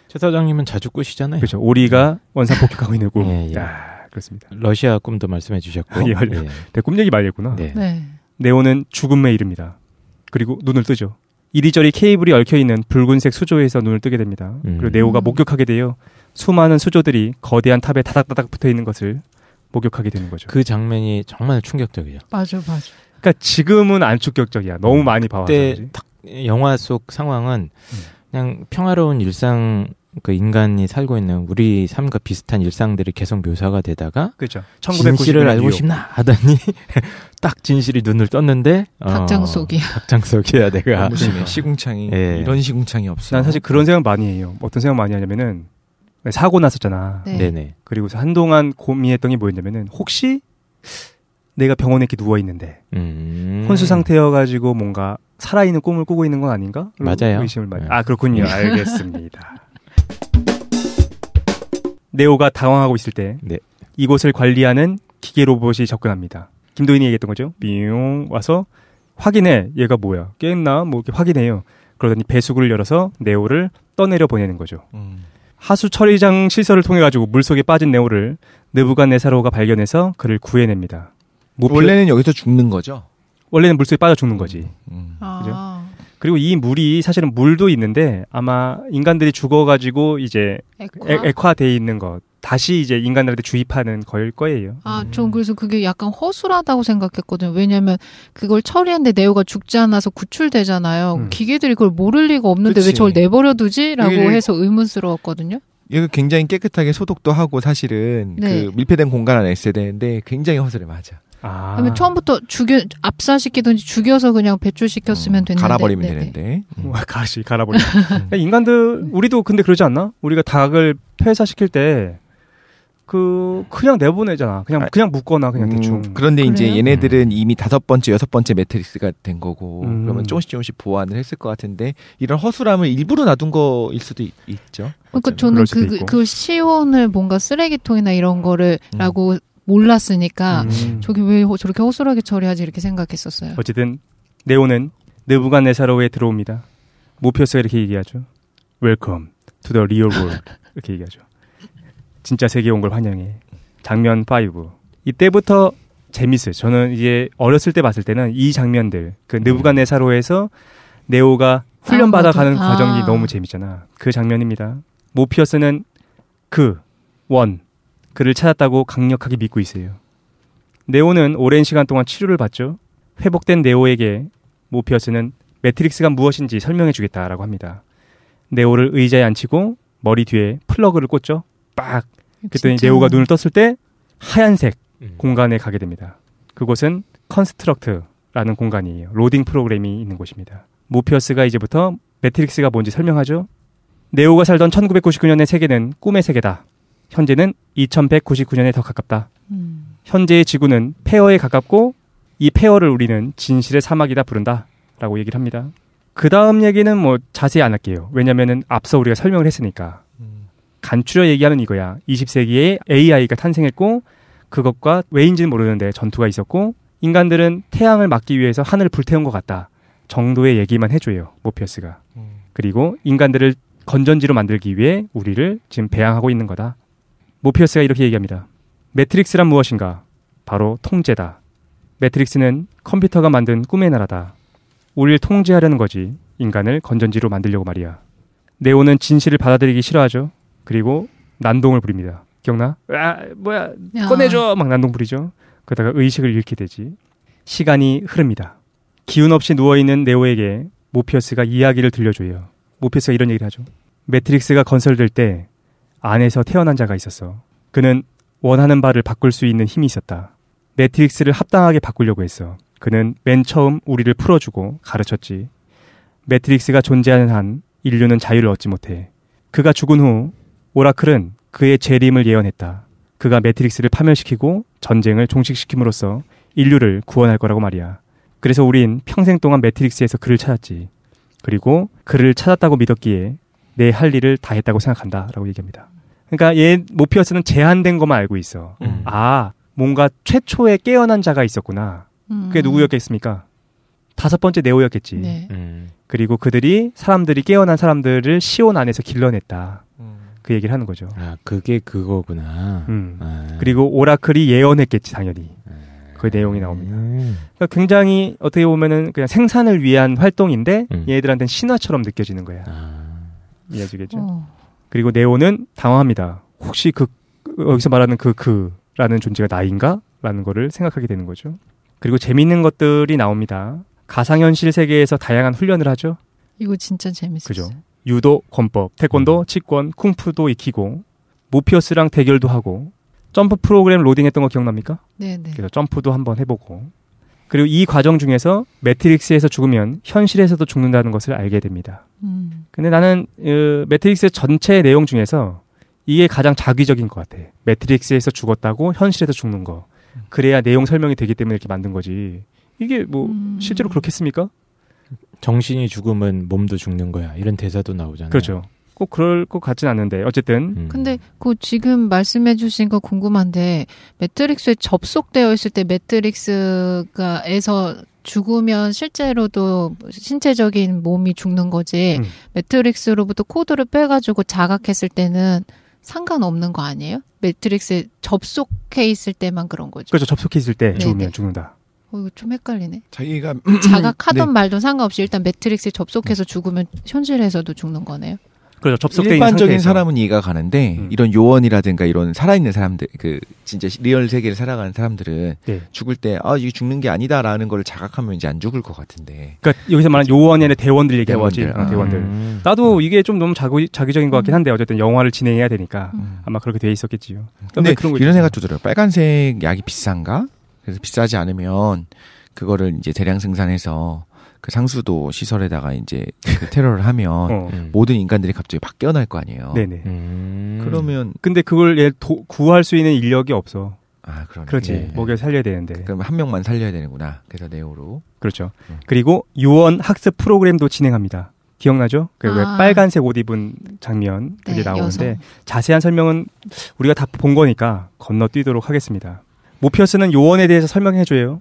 최 사장님은 자주 꾸시잖아요. 그렇죠. 오리가 원산 폭격하고 있는 꿈. 예. 그렇습니다. 러시아 꿈도 말씀해 주셨고. 예. 꿈 얘기 많이 했구나. 네. 네오는 죽음에 이릅니다. 그리고 눈을 뜨죠. 이리저리 케이블이 얽혀있는 붉은색 수조에서 눈을 뜨게 됩니다. 그리고 네오가 목격하게 돼요. 수많은 수조들이 거대한 탑에 다닥다닥 붙어있는 것을 목격하게 되는 거죠. 그 장면이 정말 충격적이죠. 맞아. 그러니까 지금은 안 충격적이야. 너무 많이 봐와서. 그때 영화 속 상황은 그냥 평화로운 일상, 그 인간이 살고 있는 우리 삶과 비슷한 일상들이 계속 묘사가 되다가 그렇죠. 진실을 알고 싶나 하더니 딱 진실이 눈을 떴는데 닭장 속이야 내가. 너무 심해. 시궁창이 이런 시궁창이 없어. 난 사실 그런 생각 많이 해요. 어떤 생각 많이 하냐면은 사고 났었잖아. 네네. 그리고 한동안 고민했던 게 뭐였냐면은 혹시 내가 병원에 이렇게 누워 있는데 혼수 상태여가지고 뭔가 살아있는 꿈을 꾸고 있는 건 아닌가? 맞아요. 의심을 많이. 그렇군요. 알겠습니다. 네오가 당황하고 있을 때 이곳을 관리하는 기계 로봇이 접근합니다. 김도인이 얘기했던 거죠. 삐용 와서 확인해. 얘가 뭐야? 깼나? 뭐 이렇게 확인해요. 그러더니 배수구를 열어서 네오를 떠내려 보내는 거죠. 하수 처리장 시설을 통해 가지고 물속에 빠진 네오를 느부갓네사로가 발견해서 그를 구해냅니다. 원래는 여기서 죽는 거죠? 원래는 물속에 빠져 죽는 거지. 그죠? 그리고 이 물이 사실은 물도 있는데 아마 인간들이 죽어가지고 이제 액화돼 있는 것 다시 이제 인간들한테 주입하는 거일 거예요. 전 그래서 그게 약간 허술하다고 생각했거든요. 왜냐하면 그걸 처리했는데 네오가 죽지 않아서 구출되잖아요. 기계들이 그걸 모를 리가 없는데 왜 저걸 내버려두지? 라고 해서 의문스러웠거든요. 이거 굉장히 깨끗하게 소독도 하고 사실은 그 밀폐된 공간 안에 있어야 되는데 굉장히 허술해. 맞아. 그러면 처음부터 압사시키든지 죽여서 그냥 배출시켰으면 됐는데. 갈아버리면 되는데. 갈아버리면. 인간들, 우리도 근데 그러지 않나? 우리가 닭을 폐사시킬 때, 그냥 내보내잖아. 그냥 묻거나 그냥 대충. 그런데 이제 얘네들은 이미 5번째, 6번째 매트릭스가 된 거고, 그러면 조금씩 보완을 했을 것 같은데, 이런 허술함을 일부러 놔둔 거일 수도 있죠. 그러니까 저는 그 시온을 뭔가 쓰레기통이나 이런 거를, 라고 몰랐으니까 저기 왜 저렇게 허술하게 처리하지 이렇게 생각했었어요. 어쨌든 네오는 느부갓네사로에 들어옵니다. 모피어스가 이렇게 얘기하죠. Welcome to the real world 이렇게 얘기하죠. 진짜 세계에 온 걸 환영해. 장면 5. 이때부터 재밌어요. 저는 이제 어렸을 때 봤을 때는 이 장면들 그 느부갓네사로에서 네오가 훈련받아 가는 과정이 너무 재밌잖아. 그 장면입니다. 모피어스는 그를 찾았다고 강력하게 믿고 있어요. 네오는 오랜 시간 동안 치료를 받죠. 회복된 네오에게 모피어스는 매트릭스가 무엇인지 설명해 주겠다라고 합니다. 네오를 의자에 앉히고 머리 뒤에 플러그를 꽂죠. 빡! 그랬더니 네오가 눈을 떴을 때 하얀색 공간에 가게 됩니다. 그곳은 컨스트럭트라는 공간이에요. 로딩 프로그램이 있는 곳입니다. 모피어스가 이제부터 매트릭스가 뭔지 설명하죠. 네오가 살던 1999년의 세계는 꿈의 세계다. 현재는 2199년에 더 가깝다. 현재의 지구는 폐허에 가깝고 이 폐허를 우리는 진실의 사막이다 부른다 라고 얘기를 합니다. 그 다음 얘기는 뭐 자세히 안 할게요. 왜냐면은 앞서 우리가 설명을 했으니까. 간추려 얘기하는 이거야. 20세기에 AI가 탄생했고 그것과 왜인지는 모르는데 전투가 있었고 인간들은 태양을 막기 위해서 하늘을 불태운 것 같다 정도의 얘기만 해줘요. 모피어스가. 그리고 인간들을 건전지로 만들기 위해 우리를 지금 배양하고 있는 거다. 모피어스가 이렇게 얘기합니다. 매트릭스란 무엇인가? 바로 통제다. 매트릭스는 컴퓨터가 만든 꿈의 나라다. 우리를 통제하려는 거지. 인간을 건전지로 만들려고 말이야. 네오는 진실을 받아들이기 싫어하죠. 그리고 난동을 부립니다. 기억나? 뭐야 꺼내줘 막 난동 부리죠. 그러다가 의식을 잃게 되지. 시간이 흐릅니다. 기운 없이 누워있는 네오에게 모피어스가 이야기를 들려줘요. 모피어스가 이런 얘기를 하죠. 매트릭스가 건설될 때 안에서 태어난 자가 있었어. 그는 원하는 바를 바꿀 수 있는 힘이 있었다. 매트릭스를 합당하게 바꾸려고 했어. 그는 맨 처음 우리를 풀어주고 가르쳤지. 매트릭스가 존재하는 한 인류는 자유를 얻지 못해. 그가 죽은 후 오라클은 그의 재림을 예언했다. 그가 매트릭스를 파멸시키고 전쟁을 종식시킴으로써 인류를 구원할 거라고 말이야. 그래서 우린 평생 동안 매트릭스에서 그를 찾았지. 그리고 그를 찾았다고 믿었기에 내 할 일을 다 했다고 생각한다 라고 얘기합니다. 그러니까 모피어스는 제한된 것만 알고 있어. 뭔가 최초에 깨어난 자가 있었구나. 그게 누구였겠습니까? 5번째 네오였겠지. 네. 그리고 그들이 사람들이 깨어난 사람들을 시온 안에서 길러냈다. 그 얘기를 하는 거죠. 그게 그거구나. 그리고 오라클이 예언했겠지 당연히. 그 내용이 나옵니다. 그러니까 굉장히 어떻게 보면은 그냥 생산을 위한 활동인데 얘들한테는 신화처럼 느껴지는 거야. 이해하시겠죠? 그리고 네오는 당황합니다. 혹시 여기서 말하는 그라는 존재가 나인가? 라는 거를 생각하게 되는 거죠. 그리고 재밌는 것들이 나옵니다. 가상현실 세계에서 다양한 훈련을 하죠. 이거 진짜 재밌었어요. 그죠? 유도, 권법, 태권도, 치권, 쿵푸도 익히고 모피어스랑 대결도 하고 점프 프로그램 로딩했던 거 기억납니까? 네네. 그래서 점프도 한번 해보고 그리고 이 과정 중에서 매트릭스에서 죽으면 현실에서도 죽는다는 것을 알게 됩니다. 근데 나는 매트릭스 전체 내용 중에서 이게 가장 자기적인 것 같아. 매트릭스에서 죽었다고 현실에서 죽는 거. 그래야 내용 설명이 되기 때문에 이렇게 만든 거지. 이게 뭐 실제로 그렇겠습니까? 정신이 죽으면 몸도 죽는 거야. 이런 대사도 나오잖아요. 그렇죠. 꼭 그럴 것 같진 않은데 어쨌든. 근데 그 지금 말씀해 주신 거 궁금한데 매트릭스에 접속되어 있을 때 매트릭스가에서 죽으면 실제로도 신체적인 몸이 죽는 거지 매트릭스로부터 코드를 빼가지고 자각했을 때는 상관없는 거 아니에요? 매트릭스에 접속해 있을 때만 그런 거죠. 그렇죠. 접속해 있을 때 네네. 죽으면 죽는다. 이거 좀 헷갈리네. 자기가 자각하던 네. 말도 상관없이 일단 매트릭스에 접속해서 죽으면 현실에서도 죽는 거네요. 그렇죠. 접속된 일반적인 상태에서. 사람은 이해가 가는데 이런 요원이라든가 이런 살아있는 사람들, 그 진짜 리얼 세계를 살아가는 사람들은 네. 죽을 때 이게 죽는 게 아니다라는 걸 자각하면 이제 안 죽을 것 같은데. 그러니까 여기서 말하는 요원이 아니라 대원들 얘기하는 거지. 대원들. 대원들. 나도 이게 좀 너무 자기적인 것 같긴 한데 어쨌든 영화를 진행해야 되니까 아마 그렇게 돼 있었겠지요. 근데 그런 거 이런 있죠. 생각도 들어요. 빨간색 약이 비싼가? 그래서 비싸지 않으면 그거를 이제 대량 생산해서 그 상수도 시설에다가 이제 그 테러를 하면 모든 인간들이 갑자기 막 깨어날 거 아니에요. 네네. 그러면 근데 그걸 구할 수 있는 인력이 없어. 그러네. 그렇지. 네. 먹여 살려야 되는데. 그럼 한 명만 살려야 되는구나. 그래서 네오로. 그렇죠. 그리고 요원 학습 프로그램도 진행합니다. 기억나죠? 왜 빨간색 옷 입은 장면 그게 네, 나오는데 여성. 자세한 설명은 우리가 다 본 거니까 건너뛰도록 하겠습니다. 모피어스는 요원에 대해서 설명해줘요.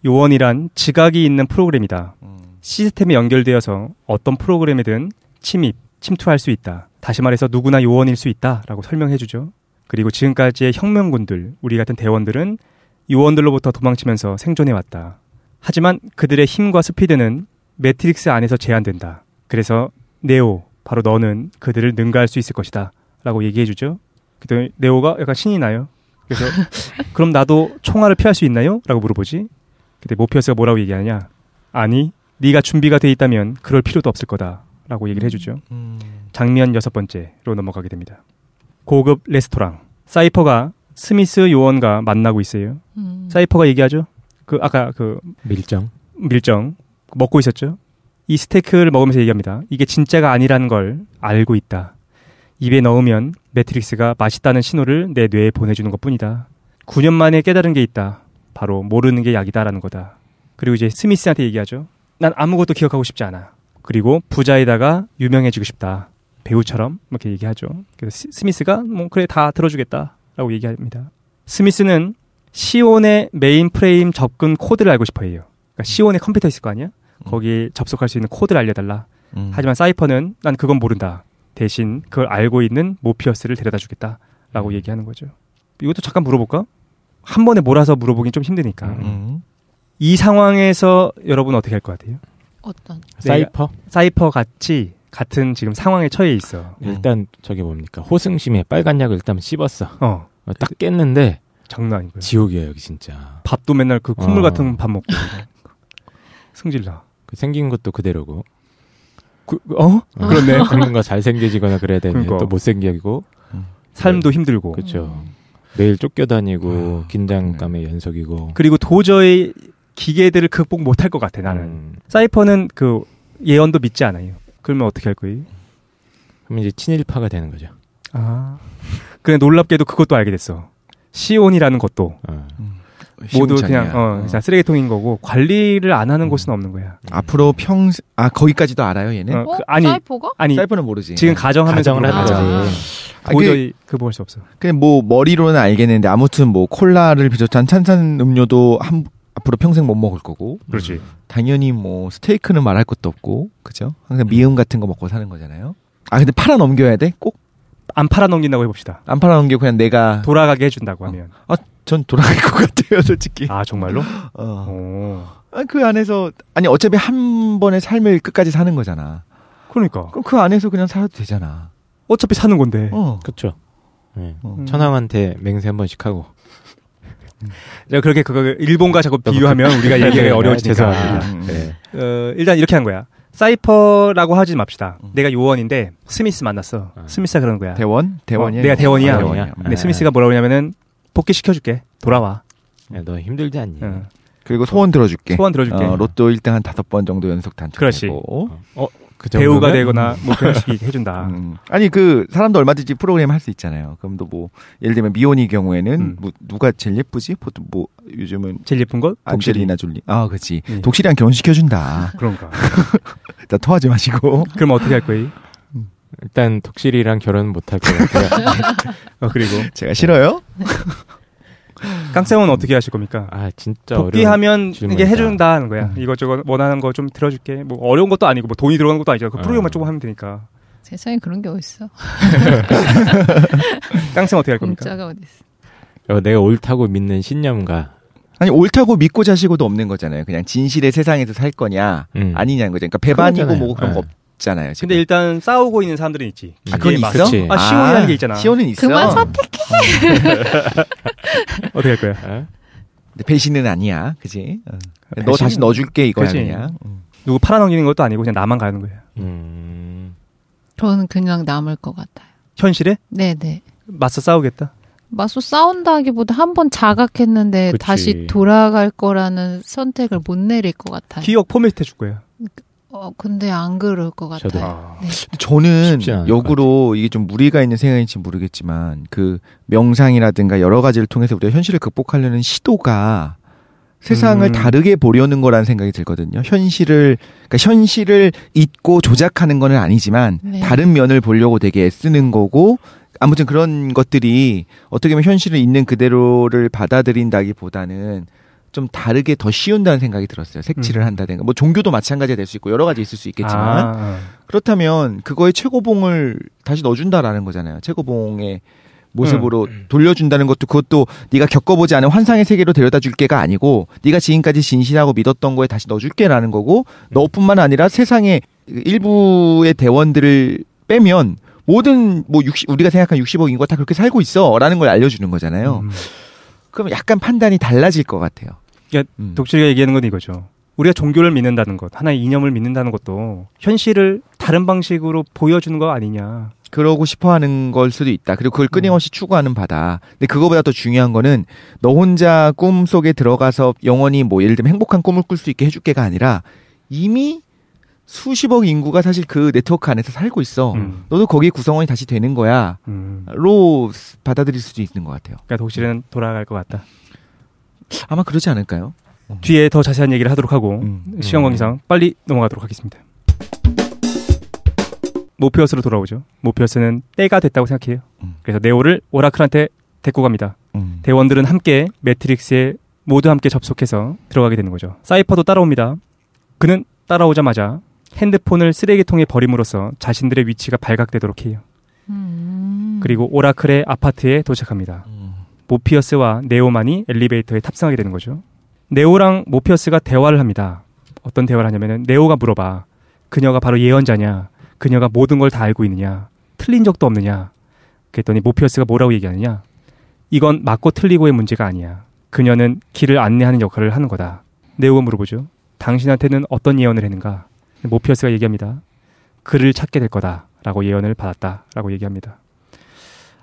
요원이란 지각이 있는 프로그램이다. 시스템에 연결되어서 어떤 프로그램이든 침투할 수 있다. 다시 말해서 누구나 요원일 수 있다라고 설명해주죠. 그리고 지금까지의 혁명군들, 우리 같은 대원들은 요원들로부터 도망치면서 생존해왔다. 하지만 그들의 힘과 스피드는 매트릭스 안에서 제한된다. 그래서 네오, 바로 너는 그들을 능가할 수 있을 것이다 라고 얘기해주죠. 그때 네오가 약간 신이 나요. 그래서 그럼 나도 총알을 피할 수 있나요? 라고 물어보지. 그때 모피어스가 뭐라고 얘기하냐. 아니, 네가 준비가 돼 있다면 그럴 필요도 없을 거다 라고 얘기를 해주죠. 장면 6번째로 넘어가게 됩니다. 고급 레스토랑. 사이퍼가 스미스 요원과 만나고 있어요. 사이퍼가 얘기하죠. 아까 밀정 먹고 있었죠. 이 스테이크를 먹으면서 얘기합니다. 이게 진짜가 아니라는 걸 알고 있다. 입에 넣으면 매트릭스가 맛있다는 신호를 내 뇌에 보내주는 것뿐이다. 9년 만에 깨달은 게 있다. 바로 모르는 게 약이다라는 거다. 그리고 이제 스미스한테 얘기하죠. 난 아무것도 기억하고 싶지 않아. 그리고 부자에다가 유명해지고 싶다. 배우처럼 이렇게 얘기하죠. 그래서 스미스가 뭐 그래 다 들어주겠다라고 얘기합니다. 스미스는 시온의 메인 프레임 접근 코드를 알고 싶어해요. 그러니까 시온의 컴퓨터 있을 거 아니야? 거기에 접속할 수 있는 코드를 알려달라. 하지만 사이퍼는 난 그건 모른다. 대신 그걸 알고 있는 모피어스를 데려다 주겠다라고 얘기하는 거죠. 이것도 잠깐 물어볼까? 한 번에 몰아서 물어보긴 좀 힘드니까. 이 상황에서 여러분 어떻게 할 것 같아요? 어떤? 사이퍼 같은 지금 상황에 처해 있어. 일단 저게 뭡니까? 호승심에 빨간 약을 일단 씹었어. 딱 깼는데 장난 아니고요. 지옥이야 여기 진짜. 밥도 맨날 그 콧물 같은 밥 먹고 승질나. 생긴 것도 그대로고. 그렇네. 뭔가 잘생겨지거나 그래야 되는데 그러니까. 또 못생기고 삶도 힘들고. 그렇죠. 매일 쫓겨다니고 긴장감의 연속이고. 그리고 도저히 기계들을 극복 못할 것 같아 나는. 사이퍼는 그 예언도 믿지 않아요. 그러면 어떻게 할 거예요? 그럼 이제 친일파가 되는 거죠. 그래 놀랍게도 그것도 알게 됐어. 시온이라는 것도 모두 그냥 쓰레기통인 거고 관리를 안 하는 곳은 없는 거야. 앞으로 거기까지도 알아요 얘는? 사이퍼가? 아니 사이퍼는 모르지. 지금 가정하면서 하는 거지. 도저히 그거 수 없어. 그냥 뭐 머리로는 알겠는데 아무튼 뭐 콜라를 비롯한 탄산 음료도 앞으로 평생 못 먹을 거고. 그렇지. 당연히 뭐 스테이크는 말할 것도 없고, 그죠? 항상 미음 같은 거 먹고 사는 거잖아요. 근데 팔아 넘겨야 돼? 꼭? 안 팔아 넘긴다고 해봅시다. 안 팔아 넘겨 그냥 내가 돌아가게 해준다고 하면. 전 돌아갈 것 같아요, 솔직히. 정말로? 그 안에서 어차피 한 번의 삶을 끝까지 사는 거잖아. 그러니까. 그럼 그 안에서 그냥 살아도 되잖아. 어차피 사는 건데. 그렇죠. 네. 천황한테 맹세 한 번씩 하고. 내가 그렇게 그거 일본과 자꾸 비유하면 우리가 얘기하기 어려워지니까. 죄송합니다. 네. 일단 이렇게 한 거야. 사이퍼라고 하지 맙시다. 내가 요원인데 스미스 만났어. 스미스가 그러는 거야. 대원이야. 내가 대원이야. 대원이야. 근데 스미스가 뭐라고 하냐면은 복귀시켜줄게. 돌아와. 야, 너 힘들지 않니? 그리고 소원 들어줄게. 로또 1등 한 5번 정도 연속 당첨되고. 그렇지. 그 배우가 되거나 뭐 그런 식이 해준다. 그 사람도 얼마든지 프로그램 할 수 있잖아요. 그럼도 뭐 예를 들면 미혼이 경우에는 뭐 누가 제일 예쁘지? 보통 뭐 요즘은 제일 예쁜 것? 안젤리나 졸리. 그렇지. 독실이랑 결혼시켜준다. 그런가. 일단 토하지 마시고. 그럼 어떻게 할 거예요? 일단 독실이랑 결혼 못할 것 같아요. 그리고 제가 싫어요? 깡쌤은 어떻게 하실 겁니까? 진짜 복귀하면 이게 해준다 하는 거야. 이것저것 원하는 거 좀 들어줄게. 뭐 어려운 것도 아니고 뭐 돈이 들어가는 것도 아니잖아. 그 프로그램만 조금 하면 되니까. 세상에 그런 게 어딨어. 깡쌤 어떻게 할 겁니까? 공짜가 어딨어. 내가 옳다고 믿는 신념가. 옳다고 믿고 자시고도 없는 거잖아요. 그냥 진실의 세상에서 살 거냐 아니냐는 거죠. 그러니까 배반이고 뭐고 그런 거 없잖아요. 지금. 근데 일단 싸우고 있는 사람들은 있지. 그건 있어? 시온이라는 게 있잖아. 시온은 있어. 그만 선택해. 어떻게 할 거야? 배신은 아니야, 그지? 너 다시 넣어줄게 이거 아니야. 누구 팔아넘기는 것도 아니고 그냥 나만 가는 거야. 저는 그냥 남을 것 같아요. 현실에? 네네. 맞서 싸우겠다. 맞서 싸운다기보다 한 번 자각했는데 다시 돌아갈 거라는 선택을 못 내릴 것 같아요. 기억 포맷해 줄 거야. 근데 안 그럴 것 같아요. 네. 저는 역으로 이게 좀 무리가 있는 생각인지 모르겠지만 그 명상이라든가 여러 가지를 통해서 우리가 현실을 극복하려는 시도가 세상을 다르게 보려는 거라는 생각이 들거든요. 그러니까 현실을 잊고 조작하는 건 아니지만 다른 면을 보려고 되게 애쓰는 거고 아무튼 그런 것들이 어떻게 보면 현실을 있는 그대로를 받아들인다기보다는 좀 다르게 더 쉬운다는 생각이 들었어요. 색칠을 한다든가. 뭐 종교도 마찬가지가 될 수 있고 여러 가지 있을 수 있겠지만 그렇다면 그거의 최고봉을 다시 넣어준다라는 거잖아요. 최고봉의 모습으로 돌려준다는 그것도 네가 겪어보지 않은 환상의 세계로 데려다 줄게가 아니고 네가 지금까지 진실하고 믿었던 거에 다시 넣어줄게라는 거고 너뿐만 아니라 세상의 일부의 대원들을 빼면 모든 우리가 생각한 60억 인구가 다 그렇게 살고 있어라는 걸 알려주는 거잖아요. 그럼 약간 판단이 달라질 것 같아요. 그러니까 독실이가 얘기하는 건 이거죠. 우리가 종교를 믿는다는 것, 하나의 이념을 믿는다는 것도 현실을 다른 방식으로 보여주는 거 아니냐. 그러고 싶어하는 걸 수도 있다. 그리고 그걸 끊임없이 추구하는 바다. 근데 그거보다 더 중요한 거는 너 혼자 꿈 속에 들어가서 영원히 뭐 예를 들면 행복한 꿈을 꿀 수 있게 해줄게가 아니라 이미 수십억 인구가 사실 그 네트워크 안에서 살고 있어. 너도 거기 구성원이 다시 되는 거야. 로 받아들일 수도 있는 것 같아요. 그러니까 독실은 돌아갈 것 같다. 아마 그러지 않을까요? 뒤에 더 자세한 얘기를 하도록 하고 시간 관계상 빨리 넘어가도록 하겠습니다. 모피어스로 돌아오죠. 모피어스는 때가 됐다고 생각해요. 그래서 네오를 오라클한테 데리고 갑니다. 대원들은 함께 매트릭스에 모두 함께 접속해서 들어가게 되는 거죠. 사이퍼도 따라옵니다. 그는 따라오자마자 핸드폰을 쓰레기통에 버림으로써 자신들의 위치가 발각되도록 해요. 그리고 오라클의 아파트에 도착합니다. 모피어스와 네오만이 엘리베이터에 탑승하게 되는 거죠. 네오랑 모피어스가 대화를 합니다. 어떤 대화를 하냐면은 네오가 물어봐. 그녀가 바로 예언자냐? 그녀가 모든 걸 다 알고 있느냐? 틀린 적도 없느냐? 그랬더니 모피어스가 뭐라고 얘기하느냐? 이건 맞고 틀리고의 문제가 아니야. 그녀는 길을 안내하는 역할을 하는 거다. 네오가 물어보죠. 당신한테는 어떤 예언을 했는가? 모피어스가 얘기합니다. 그를 찾게 될 거다 라고 예언을 받았다 라고 얘기합니다.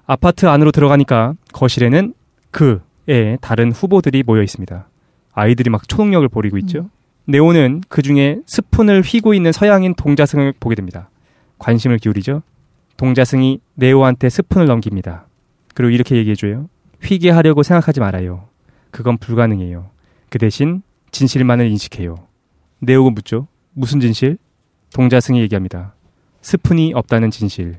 아파트 안으로 들어가니까 거실에는 그의 다른 후보들이 모여 있습니다. 아이들이 막 초능력을 벌이고 있죠. 네오는 그중에 스푼을 휘고 있는 서양인 동자승을 보게 됩니다. 관심을 기울이죠. 동자승이 네오한테 스푼을 넘깁니다. 그리고 이렇게 얘기해줘요. 휘게 하려고 생각하지 말아요. 그건 불가능해요. 그 대신 진실만을 인식해요. 네오가 묻죠. 무슨 진실? 동자승이 얘기합니다. 스푼이 없다는 진실.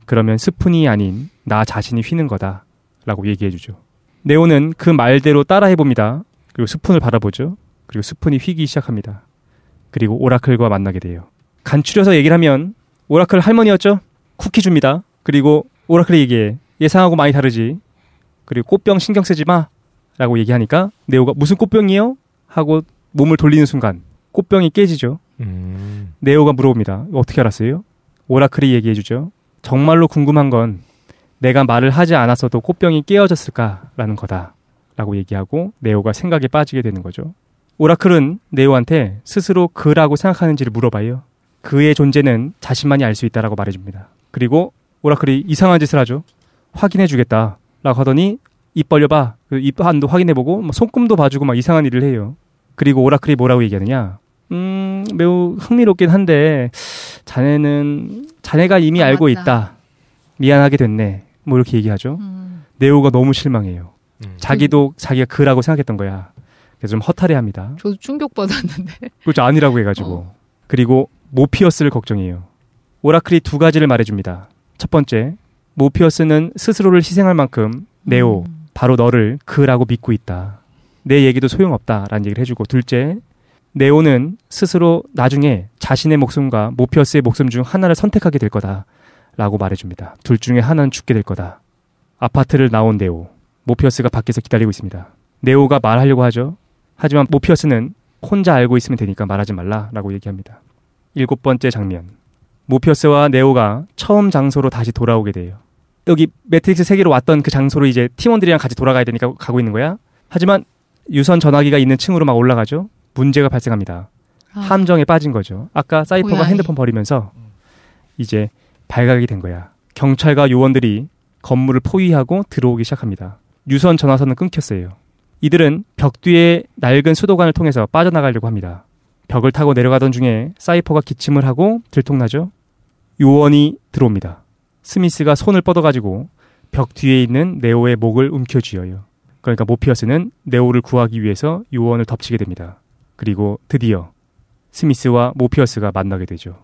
그러면 스푼이 아닌 나 자신이 휘는 거다 라고 얘기해주죠. 네오는 그 말대로 따라해봅니다. 그리고 스푼을 바라보죠. 그리고 스푼이 휘기 시작합니다. 그리고 오라클과 만나게 돼요. 간추려서 얘기를 하면 오라클 할머니였죠? 쿠키 줍니다. 그리고 오라클이 얘기해. 예상하고 많이 다르지. 그리고 꽃병 신경 쓰지 마 라고 얘기하니까 네오가 무슨 꽃병이요? 하고 몸을 돌리는 순간 꽃병이 깨지죠. 네오가 물어봅니다. 어떻게 알았어요? 오라클이 얘기해주죠. 정말로 궁금한 건 내가 말을 하지 않았어도 꽃병이 깨어졌을까라는 거다 라고 얘기하고 네오가 생각에 빠지게 되는 거죠. 오라클은 네오한테 스스로 그라고 생각하는지를 물어봐요. 그의 존재는 자신만이 알 수 있다라고 말해줍니다. 그리고 오라클이 이상한 짓을 하죠. 확인해주겠다 라고 하더니 입 벌려봐. 그 입 한도 확인해보고 손금도 봐주고 막 이상한 일을 해요. 그리고 오라클이 뭐라고 얘기하느냐. 매우 흥미롭긴 한데 자네가 이미 알고 맞다. 있다. 미안하게 됐네. 뭐 이렇게 얘기하죠. 네오가 너무 실망해요. 자기도 자기가 그라고 생각했던 거야. 그래서 좀 허탈해합니다. 저도 충격받았는데. 그렇죠. 아니라고 해가지고. 그리고 모피어스를 걱정해요. 오라클이 두 가지를 말해줍니다. 첫 번째, 모피어스는 스스로를 희생할 만큼 네오, 바로 너를 그라고 믿고 있다. 내 얘기도 소용없다라는 얘기를 해주고, 둘째, 네오는 스스로 나중에 자신의 목숨과 모피어스의 목숨 중 하나를 선택하게 될 거다 라고 말해줍니다. 둘 중에 하나는 죽게 될 거다. 아파트를 나온 네오, 모피어스가 밖에서 기다리고 있습니다. 네오가 말하려고 하죠. 하지만 모피어스는 혼자 알고 있으면 되니까 말하지 말라라고 얘기합니다. 7번째 장면, 모피어스와 네오가 처음 장소로 다시 돌아오게 돼요. 여기 매트릭스 세계로 왔던 그 장소로 이제 팀원들이랑 같이 돌아가야 되니까 가고 있는 거야. 하지만 유선 전화기가 있는 층으로 막 올라가죠. 문제가 발생합니다. 함정에 빠진 거죠. 아까 사이퍼가 고양이. 핸드폰 버리면서 이제 발각이 된 거야. 경찰과 요원들이 건물을 포위하고 들어오기 시작합니다. 유선 전화선은 끊겼어요. 이들은 벽 뒤에 낡은 수도관을 통해서 빠져나가려고 합니다. 벽을 타고 내려가던 중에 사이퍼가 기침을 하고 들통나죠. 요원이 들어옵니다. 스미스가 손을 뻗어가지고 벽 뒤에 있는 네오의 목을 움켜쥐어요. 그러니까 모피어스는 네오를 구하기 위해서 요원을 덮치게 됩니다. 그리고 드디어 스미스와 모피어스가 만나게 되죠.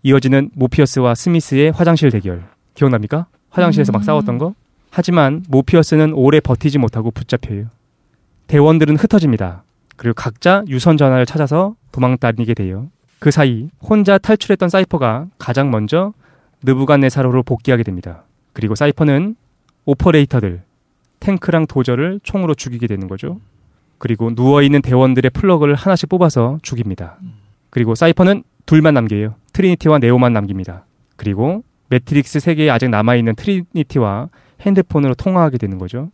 이어지는 모피어스와 스미스의 화장실 대결. 기억납니까? 화장실에서 막 싸웠던 거? 하지만 모피어스는 오래 버티지 못하고 붙잡혀요. 대원들은 흩어집니다. 그리고 각자 유선 전화를 찾아서 도망다니게 돼요. 그 사이 혼자 탈출했던 사이퍼가 가장 먼저 느부갓네사로로 복귀하게 됩니다. 그리고 사이퍼는 오퍼레이터들, 탱크랑 도저를 총으로 죽이게 되는 거죠. 그리고 누워있는 대원들의 플러그를 하나씩 뽑아서 죽입니다. 그리고 사이퍼는 둘만 남겨요. 트리니티와 네오만 남깁니다. 그리고 매트릭스 세계에 아직 남아있는 트리니티와 핸드폰으로 통화하게 되는 거죠.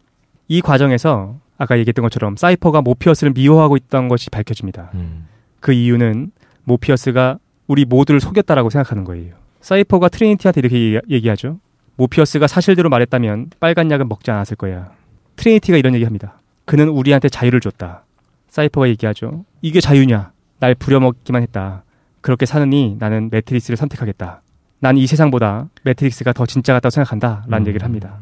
이 과정에서 아까 얘기했던 것처럼 사이퍼가 모피어스를 미워하고 있던 것이 밝혀집니다. 그 이유는 모피어스가 우리 모두를 속였다라고 생각하는 거예요. 사이퍼가 트리니티한테 이렇게 얘기하죠. 모피어스가 사실대로 말했다면 빨간 약은 먹지 않았을 거야. 트리니티가 이런 얘기합니다. 그는 우리한테 자유를 줬다. 사이퍼가 얘기하죠. 이게 자유냐? 날 부려먹기만 했다. 그렇게 사느니 나는 매트릭스를 선택하겠다. 난 이 세상보다 매트릭스가 더 진짜 같다고 생각한다. 라는 얘기를 합니다.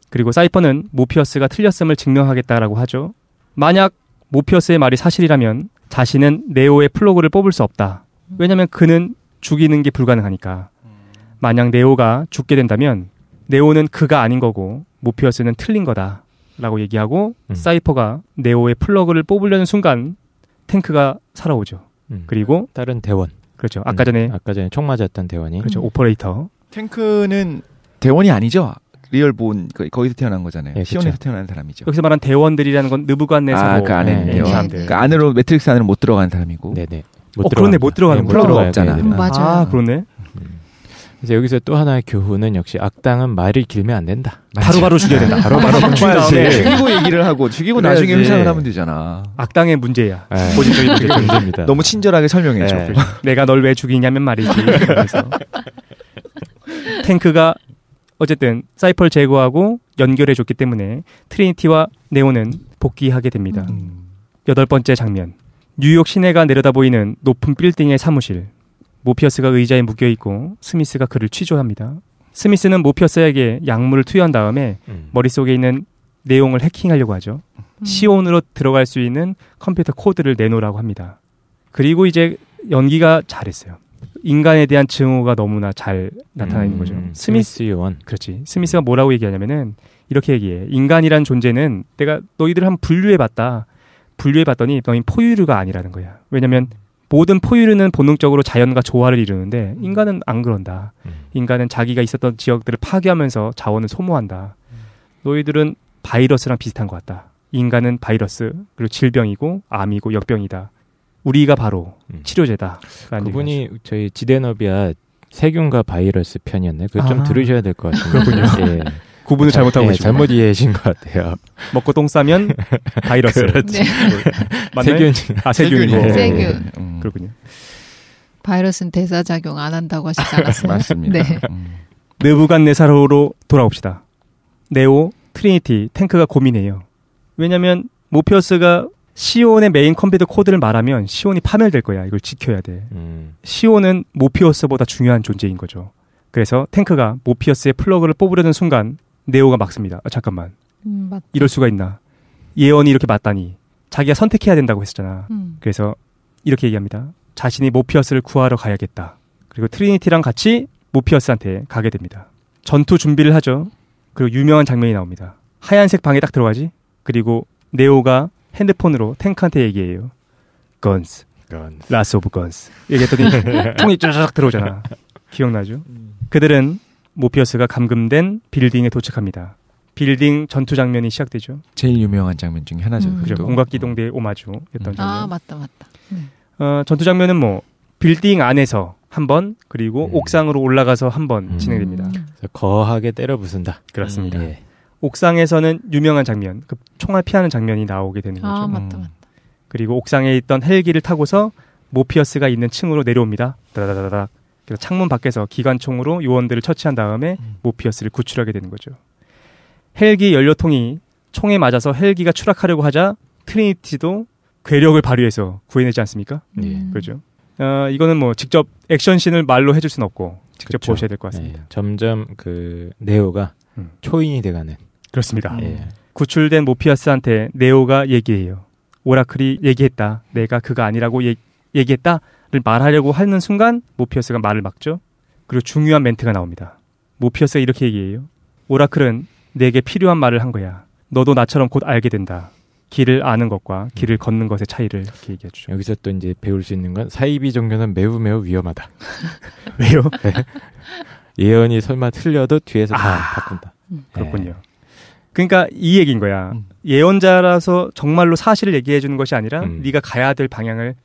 그리고 사이퍼는 모피어스가 틀렸음을 증명하겠다라고 하죠. 만약 모피어스의 말이 사실이라면 자신은 네오의 플러그를 뽑을 수 없다. 왜냐하면 그는 죽이는 게 불가능하니까. 만약 네오가 죽게 된다면 네오는 그가 아닌 거고 모피어스는 틀린 거다. 라고 얘기하고 사이퍼가 네오의 플러그를 뽑으려는 순간 탱크가 살아오죠. 그리고 다른 대원. 그렇죠. 아까 전에 총 맞았던 대원이. 그렇죠. 오퍼레이터. 탱크는 대원이 아니죠. 리얼본 거기서 태어난 거잖아요. 예, 시온에서 그렇죠. 태어난 사람이죠. 여기서 말한 대원들이라는 건 느부갓네살 그 안에 사람들. 그 안으로 매트릭스 안으로 못 들어간 사람이고. 네네. 그렇네. 못 들어가는 플러그가 없잖아. 맞아요. 그렇네. 그래서 여기서 또 하나의 교훈은 역시 악당은 말이 길면 안 된다. 바로바로 죽여야 된다. 바로바로 죽인 다음에 죽이고 얘기를 하고 죽이고 나중에 회상을 하면 되잖아. 악당의 문제야. 네. 고질적인 문제입니다. 너무 친절하게 설명해줘. 네. 내가 널 왜 죽이냐면 말이지. 그래서 탱크가 어쨌든 사이퍼를 제거하고 연결해줬기 때문에 트리니티와 네오는 복귀하게 됩니다. 8번째 장면. 뉴욕 시내가 내려다 보이는 높은 빌딩의 사무실. 모피어스가 의자에 묶여있고 스미스가 그를 취조합니다. 스미스는 모피어스에게 약물을 투여한 다음에 머릿속에 있는 내용을 해킹하려고 하죠. 시온으로 들어갈 수 있는 컴퓨터 코드를 내놓으라고 합니다. 그리고 이제 연기가 잘했어요. 인간에 대한 증오가 너무나 잘 나타나 있는 거죠. 스미스 요원. 그렇지. 스미스가 뭐라고 얘기하냐면은 이렇게 얘기해. 인간이란 존재는 내가 너희들을 한번 분류해봤다. 분류해봤더니 너희 포유류가 아니라는 거야. 왜냐면 모든 포유류는 본능적으로 자연과 조화를 이루는데 인간은 안 그런다. 인간은 자기가 있었던 지역들을 파괴하면서 자원을 소모한다. 너희들은 바이러스랑 비슷한 것 같다. 인간은 바이러스, 그리고 질병이고 암이고 역병이다. 우리가 바로 치료제다. 그분이 저희 지데너비아 세균과 바이러스 편이었나요? 그거 좀 들으셔야 될 것 같아요. 그렇군요. 예. 구분을 잘못하고 계시고 잘못 이해하신 것 같아요. 먹고 똥 싸면 바이러스. 그렇지. 맞나요? 세균이고. 세균. 그렇군요. 바이러스는 대사작용 안 한다고 하시지 않았어요? 맞습니다. 네. 느부갓네살로 돌아옵시다. 네오, 트리니티, 탱크가 고민해요. 왜냐면 모피어스가 시온의 메인 컴퓨터 코드를 말하면 시온이 파멸될 거야. 이걸 지켜야 돼. 시온은 모피어스보다 중요한 존재인 거죠. 그래서 탱크가 모피어스의 플러그를 뽑으려는 순간 네오가 막습니다. 잠깐만. 이럴 수가 있나. 예언이 이렇게 맞다니. 자기가 선택해야 된다고 했었잖아. 그래서 이렇게 얘기합니다. 자신이 모피어스를 구하러 가야겠다. 그리고 트리니티랑 같이 모피어스한테 가게 됩니다. 전투 준비를 하죠. 그리고 유명한 장면이 나옵니다. 하얀색 방에 딱 들어가지. 그리고 네오가 핸드폰으로 탱크한테 얘기해요. 건스. 라스 오브 건스. 얘기했더니 총이 쫙 들어오잖아. 기억나죠? 그들은 모피어스가 감금된 빌딩에 도착합니다. 빌딩 전투 장면이 시작되죠. 제일 유명한 장면 중에 하나죠. 그죠. 공각기동대 오마주였던 장면. 아, 맞다. 전투 장면은 뭐 빌딩 안에서 한 번, 그리고 옥상으로 올라가서 한 번 진행됩니다. 거하게 때려 부순다. 그렇습니다. 옥상에서는 유명한 장면, 그 총알 피하는 장면이 나오게 되는 거죠. 아, 맞다. 그리고 옥상에 있던 헬기를 타고서 모피어스가 있는 층으로 내려옵니다. 다다다닥. 그래서 창문 밖에서 기관총으로 요원들을 처치한 다음에 모피어스를 구출하게 되는 거죠. 헬기 연료통이 총에 맞아서 헬기가 추락하려고 하자 트리니티도 괴력을 발휘해서 구해내지 않습니까? 그렇죠. 이거는 뭐 직접 액션씬을 말로 해줄 수는 없고 직접 그렇죠. 보셔야 될 것 같습니다. 점점 그 네오가 초인이 돼가는. 그렇습니다. 구출된 모피어스한테 네오가 얘기해요. 오라클이 얘기했다. 내가 그가 아니라고 얘기했다를 말하려고 하는 순간 모피어스가 말을 막죠. 그리고 중요한 멘트가 나옵니다. 모피어스가 이렇게 얘기해요. 오라클은 내게 필요한 말을 한 거야. 너도 나처럼 곧 알게 된다. 길을 아는 것과 길을 걷는 것의 차이를 이렇게 얘기해 주죠. 여기서 또 이제 배울 수 있는 건 사이비 종교는 매우 매우 위험하다. 왜요? 예언이 설마 틀려도 뒤에서 다 바꾼다. 그렇군요. 그러니까 이 얘기인 거야. 예언자라서 정말로 사실을 얘기해 주는 것이 아니라 네가 가야 될 방향을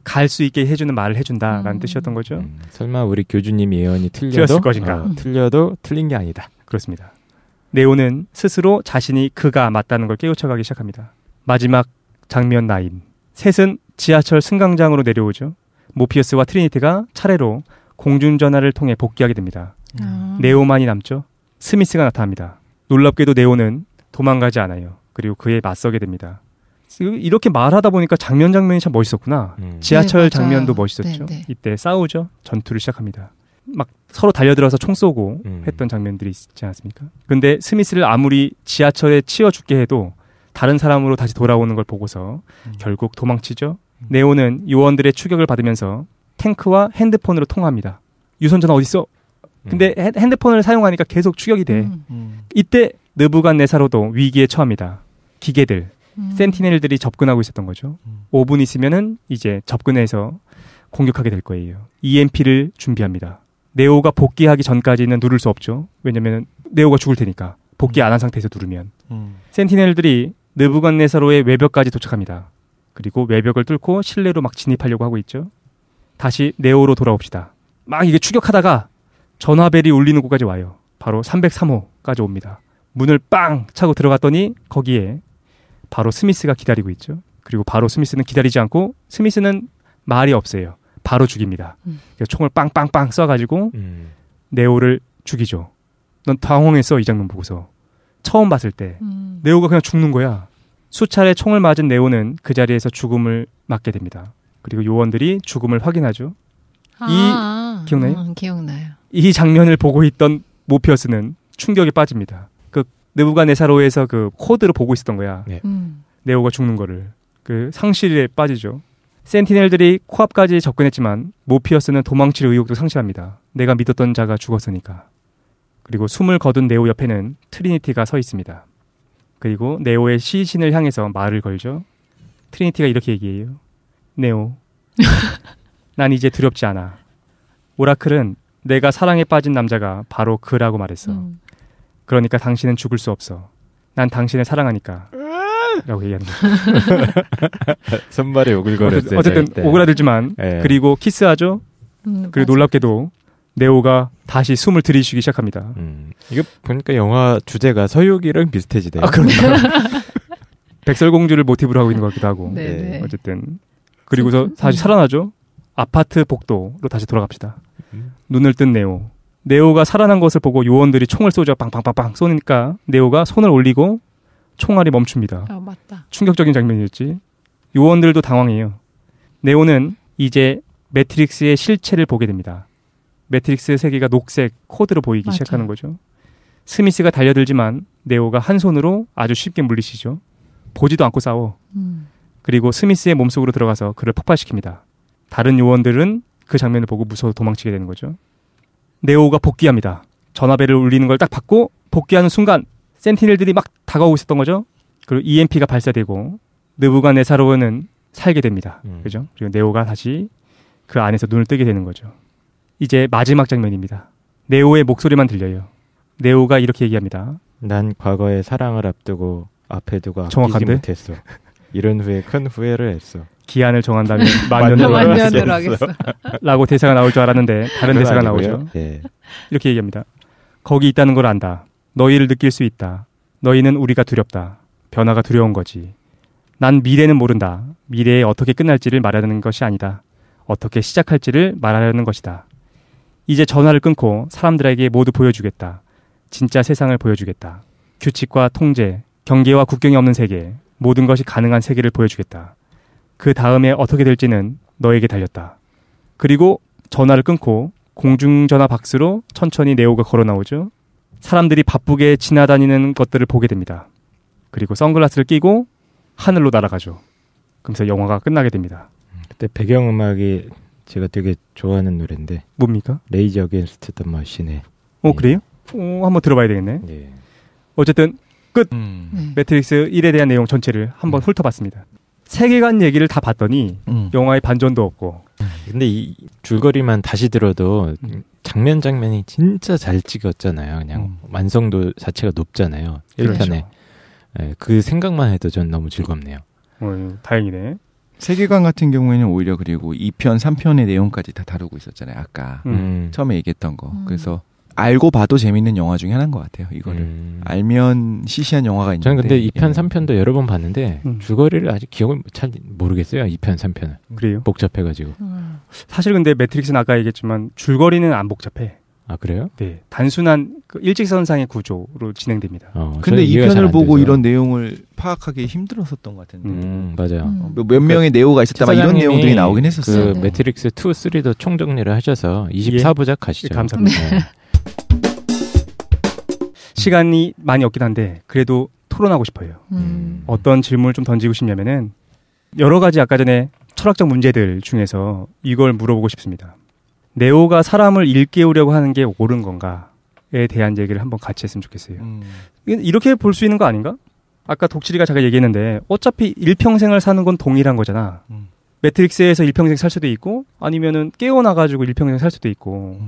갈 수 있게 해주는 말을 해준다라는 뜻이었던 거죠. 설마 우리 교주님 예언이 틀렸을 것인가? 틀려도 틀린 게 아니다. 그렇습니다. 네오는 스스로 자신이 그가 맞다는 걸 깨우쳐가기 시작합니다. 마지막 장면 나임. 셋은 지하철 승강장으로 내려오죠. 모피어스와 트리니티가 차례로 공중전화를 통해 복귀하게 됩니다. 네오만이 남죠. 스미스가 나타납니다. 놀랍게도 네오는 도망가지 않아요. 그리고 그에 맞서게 됩니다. 이렇게 말하다 보니까 장면이 참 멋있었구나. 지하철 네, 장면도 멋있었죠. 네. 이때 싸우죠. 전투를 시작합니다. 막 서로 달려들어서 총 쏘고 했던 장면들이 있지 않습니까? 근데 스미스를 아무리 지하철에 치여 죽게 해도 다른 사람으로 다시 돌아오는 걸 보고서 결국 도망치죠. 네오는 요원들의 추격을 받으면서 탱크와 핸드폰으로 통화합니다. 유선전화 어딨어? 근데 핸드폰을 사용하니까 계속 추격이 돼. 이때 느부갓네살도 위기에 처합니다. 기계들, 센티넬들이 접근하고 있었던 거죠. 5분 있으면은 이제 접근해서 공격하게 될 거예요. EMP를 준비합니다. 네오가 복귀하기 전까지는 누를 수 없죠. 왜냐면 네오가 죽을 테니까. 복귀 안 한 상태에서 누르면. 센티넬들이 느부갓네살의 외벽까지 도착합니다. 그리고 외벽을 뚫고 실내로 막 진입하려고 하고 있죠. 다시 네오로 돌아옵시다. 막 이게 추격하다가 전화벨이 울리는 곳까지 와요. 바로 303호까지 옵니다. 문을 빵 차고 들어갔더니 거기에 바로 스미스가 기다리고 있죠. 그리고 바로 스미스는 기다리지 않고 스미스는 말이 없어요. 바로 죽입니다. 총을 빵빵빵 쏴가지고 네오를 죽이죠. 넌 당황했어, 이 장면 보고서. 처음 봤을 때 네오가 그냥 죽는 거야. 수차례 총을 맞은 네오는 그 자리에서 죽음을 맞게 됩니다. 그리고 요원들이 죽음을 확인하죠. 기억나요? 기억나요. 이 장면을 보고 있던 모피어스는 충격에 빠집니다. 그 느부갓네살에서 그 코드로 보고 있었던 거야. 네. 네오가 죽는 거를. 그 상실에 빠지죠. 센티넬들이 코앞까지 접근했지만 모피어스는 도망칠 의욕도 상실합니다. 내가 믿었던 자가 죽었으니까. 그리고 숨을 거둔 네오 옆에는 트리니티가 서 있습니다. 그리고 네오의 시신을 향해서 말을 걸죠. 트리니티가 이렇게 얘기해요. 네오, 난 이제 두렵지 않아. 오라클은 내가 사랑에 빠진 남자가 바로 그라고 말했어. 그러니까 당신은 죽을 수 없어. 난 당신을 사랑하니까. 라고 얘기하는 거예요. 손발에 오글거렸어요. 어쨌든 오그라들지만 네. 그리고 키스하죠. 그리고 놀랍게도 네오가 다시 숨을 들이쉬기 시작합니다. 이거 보니까 영화 주제가 서유기랑 비슷해지네요. 아, 그런가요? 백설공주를 모티브로 하고 있는 것 같기도 하고. 네네. 어쨌든 그리고서 다시 살아나죠. 아파트 복도로 다시 돌아갑시다. 눈을 뜬 네오. 네오가 살아난 것을 보고 요원들이 총을 쏘죠. 빵빵빵빵 쏘니까 네오가 손을 올리고 총알이 멈춥니다. 아, 맞다. 충격적인 장면이었지. 요원들도 당황해요. 네오는 이제 매트릭스의 실체를 보게 됩니다. 매트릭스 세계가 녹색 코드로 보이기 시작하는 거죠. 스미스가 달려들지만 네오가 한 손으로 아주 쉽게 물리치죠. 보지도 않고 싸워. 그리고 스미스의 몸속으로 들어가서 그를 폭발시킵니다. 다른 요원들은 그 장면을 보고 무서워 도망치게 되는 거죠. 네오가 복귀합니다. 전화벨을 울리는 걸 딱 받고 복귀하는 순간 센티넬들이 막 다가오고 있었던 거죠. 그리고 EMP가 발사되고 느부갓네살은 살게 됩니다. 그죠? 그리고 네오가 다시 그 안에서 눈을 뜨게 되는 거죠. 이제 마지막 장면입니다. 네오의 목소리만 들려요. 네오가 이렇게 얘기합니다. 난 과거의 사랑을 앞두고 앞에 두고 아끼지 못했어. 이런 후에 큰 후회를 했어. 기한을 정한다면 만년으로 하겠어. 라고 대사가 나올 줄 알았는데 다른 대사가 나오죠. 네. 이렇게 얘기합니다. 거기 있다는 걸 안다. 너희를 느낄 수 있다. 너희는 우리가 두렵다. 변화가 두려운 거지. 난 미래는 모른다. 미래에 어떻게 끝날지를 말하는 것이 아니다. 어떻게 시작할지를 말하려는 것이다. 이제 전화를 끊고 사람들에게 모두 보여주겠다. 진짜 세상을 보여주겠다. 규칙과 통제, 경계와 국경이 없는 세계, 모든 것이 가능한 세계를 보여주겠다. 그 다음에 어떻게 될지는 너에게 달렸다. 그리고 전화를 끊고 공중전화 박스로 천천히 네오가 걸어 나오죠. 사람들이 바쁘게 지나다니는 것들을 보게 됩니다. 그리고 선글라스를 끼고 하늘로 날아가죠. 그러면서 영화가 끝나게 됩니다. 그때 배경음악이 제가 되게 좋아하는 노래인데 뭡니까? 레이지 어게인스트 더 머신의 그래요? 한번 들어봐야 되겠네. 네. 어쨌든 끝! 매트릭스 1에 대한 내용 전체를 한번 훑어봤습니다. 세계관 얘기를 다 봤더니 영화에 반전도 없고. 근데 이 줄거리만 다시 들어도 장면이 진짜 잘 찍었잖아요. 그냥 완성도 자체가 높잖아요. 1편에. 그렇죠. 네, 그 생각만 해도 전 너무 즐겁네요. 다행이네. 세계관 같은 경우에는 오히려 그리고 2편, 3편의 내용까지 다 다루고 있었잖아요. 아까 처음에 얘기했던 거. 그래서 알고 봐도 재밌는 영화 중에 하나인 것 같아요. 이거를 알면 시시한 영화가 있는데. 저는 근데 2편, 3편도 여러 번 봤는데 줄거리를 아직 기억을 잘 모르겠어요. 2편, 3편은. 그래요? 복잡해가지고. 사실 근데 매트릭스는 아까 얘기했지만 줄거리는 안 복잡해. 아, 그래요? 네, 단순한 그 일직선상의 구조로 진행됩니다. 근데 이 편을 보고 이런 내용을 파악하기 힘들었었던 것 같은데. 맞아요. 몇 명의 네오가 있었다만 이런 내용들이 나오긴 했었어요. 그 매트릭스 2, 3도 총정리를 하셔서 24부작 가시죠. 감사합니다. 네. 시간이 많이 없긴 한데 그래도 토론하고 싶어요. 어떤 질문을 좀 던지고 싶냐면은 여러 가지 아까 전에 철학적 문제들 중에서 이걸 물어보고 싶습니다. 네오가 사람을 일깨우려고 하는 게 옳은 건가에 대한 얘기를 한번 같이 했으면 좋겠어요. 이렇게 볼 수 있는 거 아닌가? 아까 독실이가 잠깐 얘기했는데 어차피 일평생을 사는 건 동일한 거잖아. 매트릭스에서 일평생 살 수도 있고 아니면은 깨어나가지고 일평생 살 수도 있고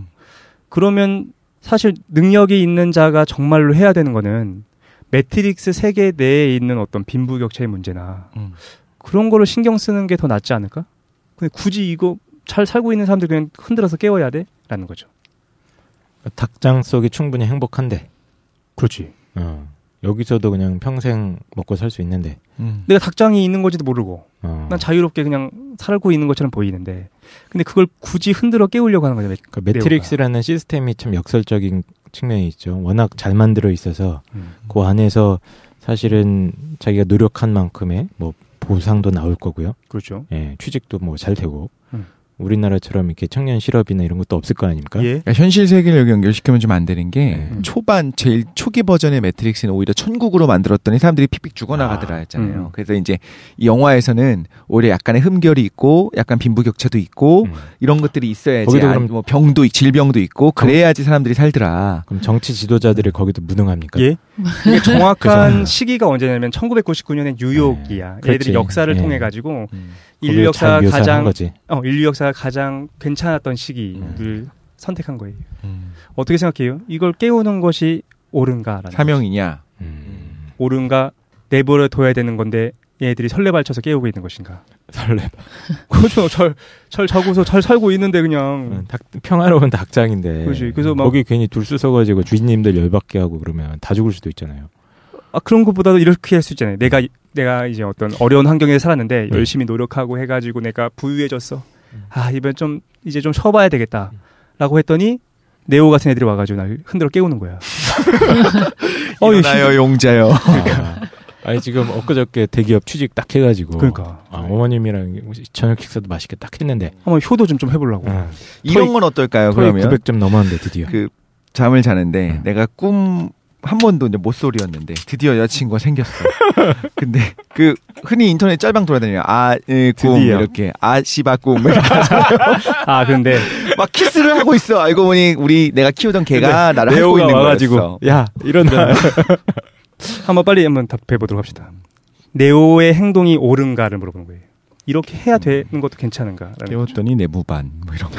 그러면 사실 능력이 있는 자가 정말로 해야 되는 거는 매트릭스 세계 내에 있는 어떤 빈부격차의 문제나 그런 거를 신경 쓰는 게 더 낫지 않을까? 근데 굳이 이거 잘 살고 있는 사람들 그냥 흔들어서 깨워야 돼? 라는 거죠. 닭장 속이 충분히 행복한데. 그렇지. 여기서도 그냥 평생 먹고 살 수 있는데. 내가 닭장이 있는 건지도 모르고 난 자유롭게 그냥 살고 있는 것처럼 보이는데 근데 그걸 굳이 흔들어 깨우려고 하는 거죠. 그러니까 매트릭스라는 시스템이 참 역설적인 측면이 있죠. 워낙 잘 만들어 있어서 그 안에서 사실은 자기가 노력한 만큼의 뭐 보상도 나올 거고요. 그렇죠. 예, 취직도 뭐 잘 되고. 우리나라처럼 이렇게 청년 실업이나 이런 것도 없을 거 아닙니까? 예. 그러니까 현실 세계를 여기 연결시키면 좀 안 되는 게 초반 제일 초기 버전의 매트릭스는 오히려 천국으로 만들었더니 사람들이 픽픽 죽어나가더라 했잖아요. 그래서 이제 이 영화에서는 오히려 약간의 흠결이 있고 약간 빈부격차도 있고 이런 것들이 있어야지. 그럼 뭐 병도 질병도 있고 그래야지 사람들이 살더라. 그럼 정치 지도자들이 거기도 무능합니까? 예. 이게 정확한 시기가 언제냐면 1999년에 뉴욕이야. 얘들이 역사를 통해 가지고 인류 역사가 가장 괜찮았던 시기를 선택한 거예요. 어떻게 생각해요? 이걸 깨우는 것이 옳은가라는 사명이냐? 옳은가? 내버려 둬야 되는 건데 얘들이 설레발쳐서 깨우고 있는 것인가? 설레발. 그렇죠. 잘 자고서 잘 살고 있는데 그냥 평화로운 닭장인데. 그렇지. 그래서 막 거기 괜히 둘 서가지고 주인님들 열받게 하고 그러면 다 죽을 수도 있잖아요. 그런 것보다도 이렇게 할 수 있잖아요. 내가 이제 어떤 어려운 환경에 살았는데 열심히 노력하고 해가지고 내가 부유해졌어. 이번 이제 좀 쉬어봐야 되겠다라고 했더니 네오 같은 애들이 와가지고 날 흔들어 깨우는 거야. 일어나요 용자요. 아니 지금 엊그저께 대기업 취직 딱 해가지고. 그러니까. 어머님이랑 저녁 식사도 맛있게 딱 했는데. 한번 효도 좀 해보려고. 이런 건 어떨까요? 그러면 900점 넘었는데 드디어. 잠을 자는데 내가 한 번도 이제 못소리였는데 드디어 여자친구가 생겼어. 근데 흔히 인터넷 짤방 돌아다니요. 꿈 이렇게 씨바 꿈 이렇게 하잖아요. 근데 막 키스를 하고 있어. 알고 보니 내가 키우던 개가 나를 하고 있는 거였어. 야 일어나. 한번 답해 보도록 합시다. 네오의 행동이 옳은가를 물어보는 거예요. 이렇게 해야 되는 것도 괜찮은가? 깨웠더니 내무반 뭐 이런 거.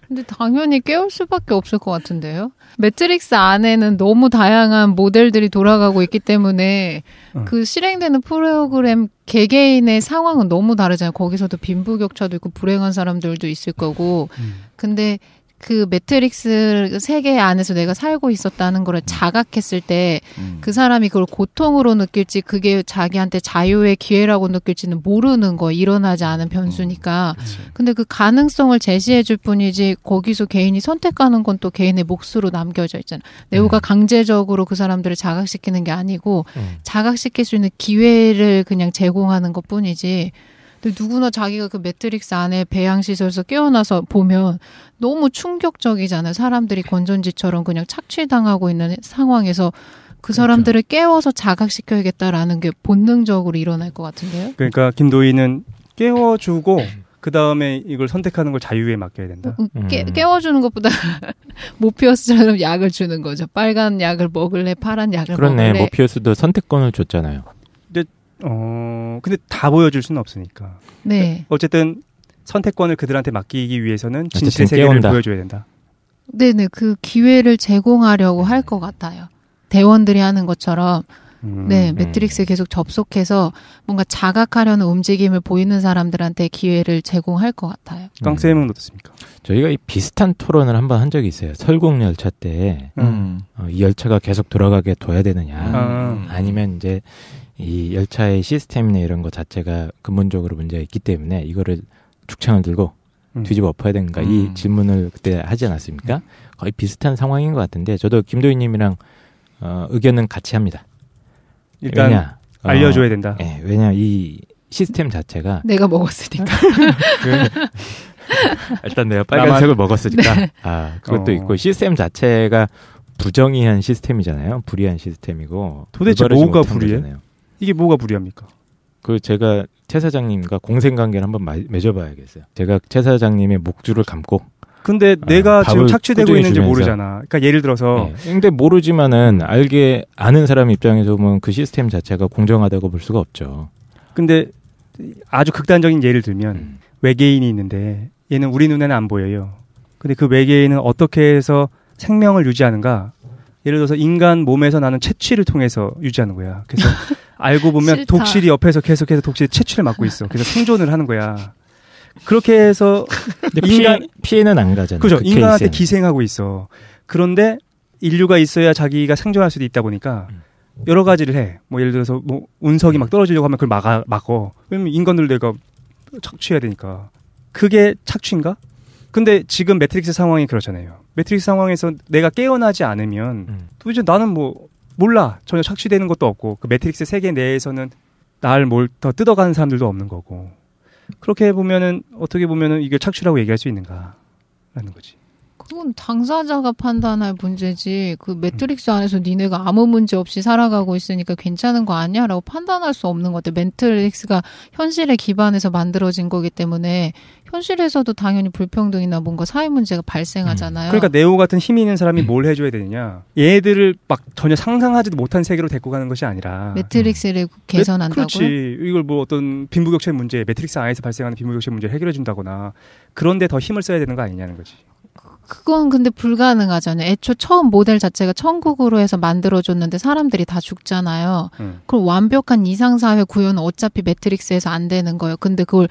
근데 당연히 깨울 수밖에 없을 것 같은데요. 매트릭스 안에는 너무 다양한 모델들이 돌아가고 있기 때문에 그 실행되는 프로그램 개개인의 상황은 너무 다르잖아요. 거기서도 빈부격차도 있고 불행한 사람들도 있을 거고. 근데 그 매트릭스 세계 안에서 내가 살고 있었다는 걸 자각했을 때 그 사람이 그걸 고통으로 느낄지 그게 자기한테 자유의 기회라고 느낄지는 모르는 거, 일어나지 않은 변수니까. 근데 그 가능성을 제시해 줄 뿐이지 거기서 개인이 선택하는 건 또 개인의 몫으로 남겨져 있잖아. 네오가 강제적으로 그 사람들을 자각시키는 게 아니고 자각시킬 수 있는 기회를 그냥 제공하는 것 뿐이지. 근데 누구나 자기가 그 매트릭스 안에 배양시설에서 깨어나서 보면 너무 충격적이잖아요. 사람들이 건전지처럼 그냥 착취당하고 있는 상황에서 그 사람들을 깨워서 자각시켜야겠다라는 게 본능적으로 일어날 것 같은데요. 그러니까 김도희는 깨워주고 그 다음에 이걸 선택하는 걸 자유에 맡겨야 된다. 깨워주는 것보다 모피어스처럼 약을 주는 거죠. 빨간 약을 먹을래, 파란 약을 먹을래. 그렇네. 모피어스도 선택권을 줬잖아요. 근데 다 보여줄 수는 없으니까. 네. 어쨌든 선택권을 그들한테 맡기기 위해서는 진실의 세계를 보여줘야 된다. 네네. 그 기회를 제공하려고 할 것 같아요. 대원들이 하는 것처럼 매트릭스에 계속 접속해서 뭔가 자각하려는 움직임을 보이는 사람들한테 기회를 제공할 것 같아요. 깡쌤은 어떻습니까? 저희가 이 비슷한 토론을 한번 한 적이 있어요. 설국열차 때 이 열차가 계속 돌아가게 둬야 되느냐 아니면 이제 이 열차의 시스템이나 이런 것 자체가 근본적으로 문제가 있기 때문에 이거를 죽창을 들고 뒤집어 엎어야 되는가 이 질문을 그때 하지 않았습니까? 거의 비슷한 상황인 것 같은데 저도 김도희님이랑 의견은 같이 합니다. 일단 왜냐, 알려줘야 된다. 네, 왜냐 이 시스템 자체가 내가 먹었으니까. 일단 내가 빨간색을 먹었으니까. 네. 그것도 있고 시스템 자체가 부정의한 시스템이잖아요. 불의한 시스템이고. 도대체 뭐가 불의해? 거잖아요. 이게 뭐가 불의합니까? 제가 최 사장님과 공생관계를 한번 맺어봐야겠어요. 제가 최 사장님의 목줄을 감고. 근데 내가 지금 착취되고 있는지 모르잖아. 그러니까 예를 들어서. 네. 근데 모르지만은 아는 사람 입장에서 보면 그 시스템 자체가 공정하다고 볼 수가 없죠. 근데 아주 극단적인 예를 들면 외계인이 있는데 얘는 우리 눈에는 안 보여요. 근데 그 외계인은 어떻게 해서 생명을 유지하는가? 예를 들어서 인간 몸에서 나는 채취를 통해서 유지하는 거야. 그래서 알고 보면 싫다. 독실이 옆에서 계속해서 독실이 채취를 맡고 있어. 그래서 생존을 하는 거야. 그렇게 해서 피해는 안 가잖아요. 그렇죠. 그 인간한테 기생하고 있어. 그런데 인류가 있어야 자기가 생존할 수도 있다 보니까 여러 가지를 해. 뭐 예를 들어서 뭐 운석이 막 떨어지려고 하면 그걸 막어. 왜냐면 인간들 내가 착취해야 되니까. 그게 착취인가? 근데 지금 매트릭스 상황이 그렇잖아요. 매트릭스 상황에서 내가 깨어나지 않으면 도대체 나는 뭐 몰라. 전혀 착취되는 것도 없고 그 매트릭스 세계 내에서는 날 뭘 더 뜯어가는 사람들도 없는 거고. 그렇게 보면은 어떻게 보면은 이게 착취라고 얘기할 수 있는가라는 거지. 그건 당사자가 판단할 문제지. 그 매트릭스 안에서 니네가 아무 문제 없이 살아가고 있으니까 괜찮은 거 아니야라고 판단할 수 없는 것 같아. 매트릭스가 현실에 기반해서 만들어진 거기 때문에 현실에서도 당연히 불평등이나 뭔가 사회 문제가 발생하잖아요. 그러니까 네오 같은 힘 있는 사람이 뭘 해줘야 되느냐. 얘들을 막 전혀 상상하지도 못한 세계로 데리고 가는 것이 아니라 매트릭스를 개선한다고요? 그렇지. 이걸 뭐 어떤 빈부격차의 문제, 매트릭스 안에서 발생하는 빈부격차의 문제를 해결해 준다거나 그런데 더 힘을 써야 되는 거 아니냐는 거지. 그건 근데 불가능하잖아요. 애초 처음 모델 자체가 천국으로 해서 만들어줬는데 사람들이 다 죽잖아요. 그럼 완벽한 이상사회 구현은 어차피 매트릭스에서 안 되는 거예요. 근데 그걸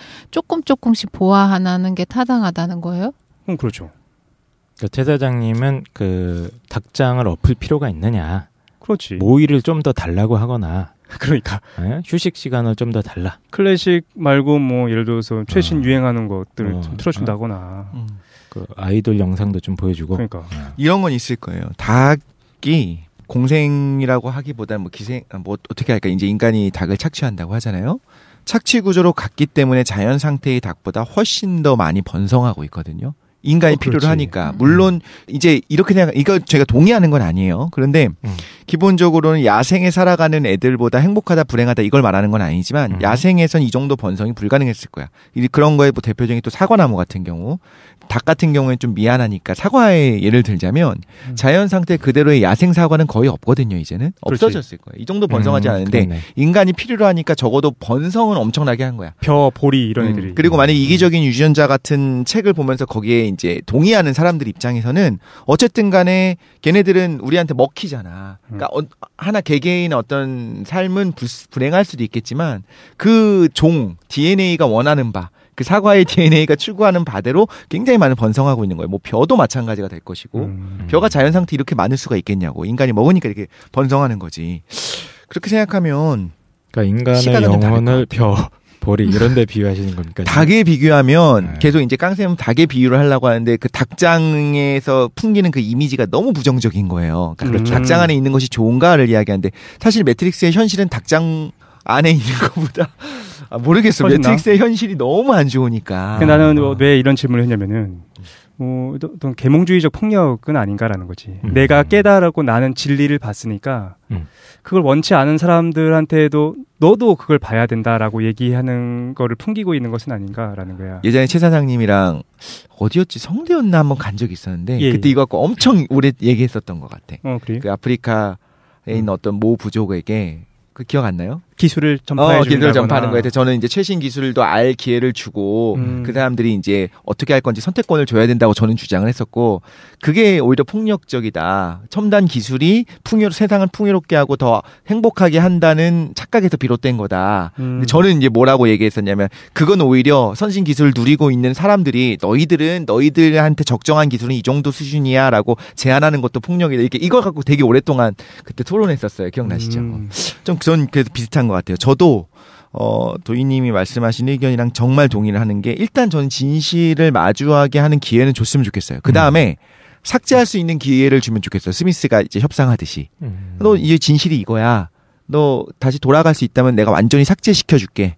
조금씩 보완하는 게 타당하다는 거예요? 그렇죠. 최 사장님은 그 닭장을 엎을 필요가 있느냐. 그렇지. 모의를 좀 더 달라고 하거나. 그러니까. 네? 휴식 시간을 좀 더 달라. 클래식 말고 뭐 예를 들어서 최신 유행하는 것들을 좀 틀어준다거나. 그 아이돌 영상도 좀 보여주고. 그러니까 이런 건 있을 거예요. 닭이 공생이라고 하기보다는 뭐 기생, 뭐 어떻게 할까? 이제 인간이 닭을 착취한다고 하잖아요. 착취 구조로 갔기 때문에 자연 상태의 닭보다 훨씬 더 많이 번성하고 있거든요. 인간이 필요로 하니까. 물론 이제 이렇게 생각, 이거 제가 동의하는 건 아니에요. 그런데 기본적으로는 야생에 살아가는 애들보다 행복하다 불행하다 이걸 말하는 건 아니지만 야생에선 이 정도 번성이 불가능했을 거야. 그런 거에 뭐 대표적인 또 사과나무 같은 경우, 닭 같은 경우에는 좀 미안하니까 사과의 예를 들자면 자연 상태 그대로의 야생 사과는 거의 없거든요. 이제는 없어졌을 거예요. 이 정도 번성하지 않은데 그렇네. 인간이 필요로 하니까 적어도 번성은 엄청나게 한 거야. 벼, 보리 이런 애들이. 그리고 만약 이기적인 유전자 같은 책을 보면서 거기에 이제 동의하는 사람들 입장에서는 어쨌든 간에 걔네들은 우리한테 먹히잖아. 그러니까 하나 개개인의 어떤 삶은 불행할 수도 있겠지만 그 종 DNA가 원하는 바, 그 사과의 DNA가 추구하는 바대로 굉장히 많은 번성하고 있는 거예요. 뭐 벼도 마찬가지가 될 것이고 벼가 자연 상태 이렇게 많을 수가 있겠냐고. 인간이 먹으니까 이렇게 번성하는 거지. 그렇게 생각하면 그러니까 인간의 영혼을 벼, 보리 이런 데 비유하시는 겁니까? 닭에 비교하면 계속 이제 깡쌤은 닭에 비유를 하려고 하는데 그 닭장에서 풍기는 그 이미지가 너무 부정적인 거예요. 그러니까 닭장 안에 있는 것이 좋은가를 이야기하는데 사실 매트릭스의 현실은 닭장 안에 있는 것보다 모르겠어. 매트릭스의 현실이 너무 안 좋으니까. 나는 왜 이런 질문을 했냐면은 어떤 계몽주의적 폭력은 아닌가라는 거지. 내가 깨달았고 나는 진리를 봤으니까 그걸 원치 않은 사람들한테도 너도 그걸 봐야 된다라고 얘기하는 거를 풍기고 있는 것은 아닌가라는 거야. 예전에 최 사장님이랑 어디였지? 성대였나 한번 간 적이 있었는데 그때 이거 갖고 엄청 오래 얘기했었던 것 같아. 그래? 그 아프리카에 있는 어떤 모 부족에게 그 기억 안 나요? 기술을 전파해 준다거나. 기술을 전파하는 거에 대해서 저는 이제 최신 기술도 알 기회를 주고 그 사람들이 이제 어떻게 할 건지 선택권을 줘야 된다고 저는 주장을 했었고 그게 오히려 폭력적이다. 첨단 기술이 세상을 풍요롭게 하고 더 행복하게 한다는 착각에서 비롯된 거다. 근데 저는 이제 뭐라고 얘기했었냐면 그건 오히려 선진 기술을 누리고 있는 사람들이 너희들한테 적정한 기술은 이 정도 수준이야라고 제안하는 것도 폭력이다. 이렇게 이걸 갖고 되게 오랫동안 그때 토론했었어요. 기억나시죠? 좀 전 그래서 비슷한 것 같아요. 저도 도희님이 말씀하신 의견이랑 정말 동의를 하는 게 일단 저는 진실을 마주하게 하는 기회는 줬으면 좋겠어요. 그 다음에 삭제할 수 있는 기회를 주면 좋겠어요. 스미스가 이제 협상하듯이. 너 이제 진실이 이거야. 너 다시 돌아갈 수 있다면 내가 완전히 삭제시켜줄게.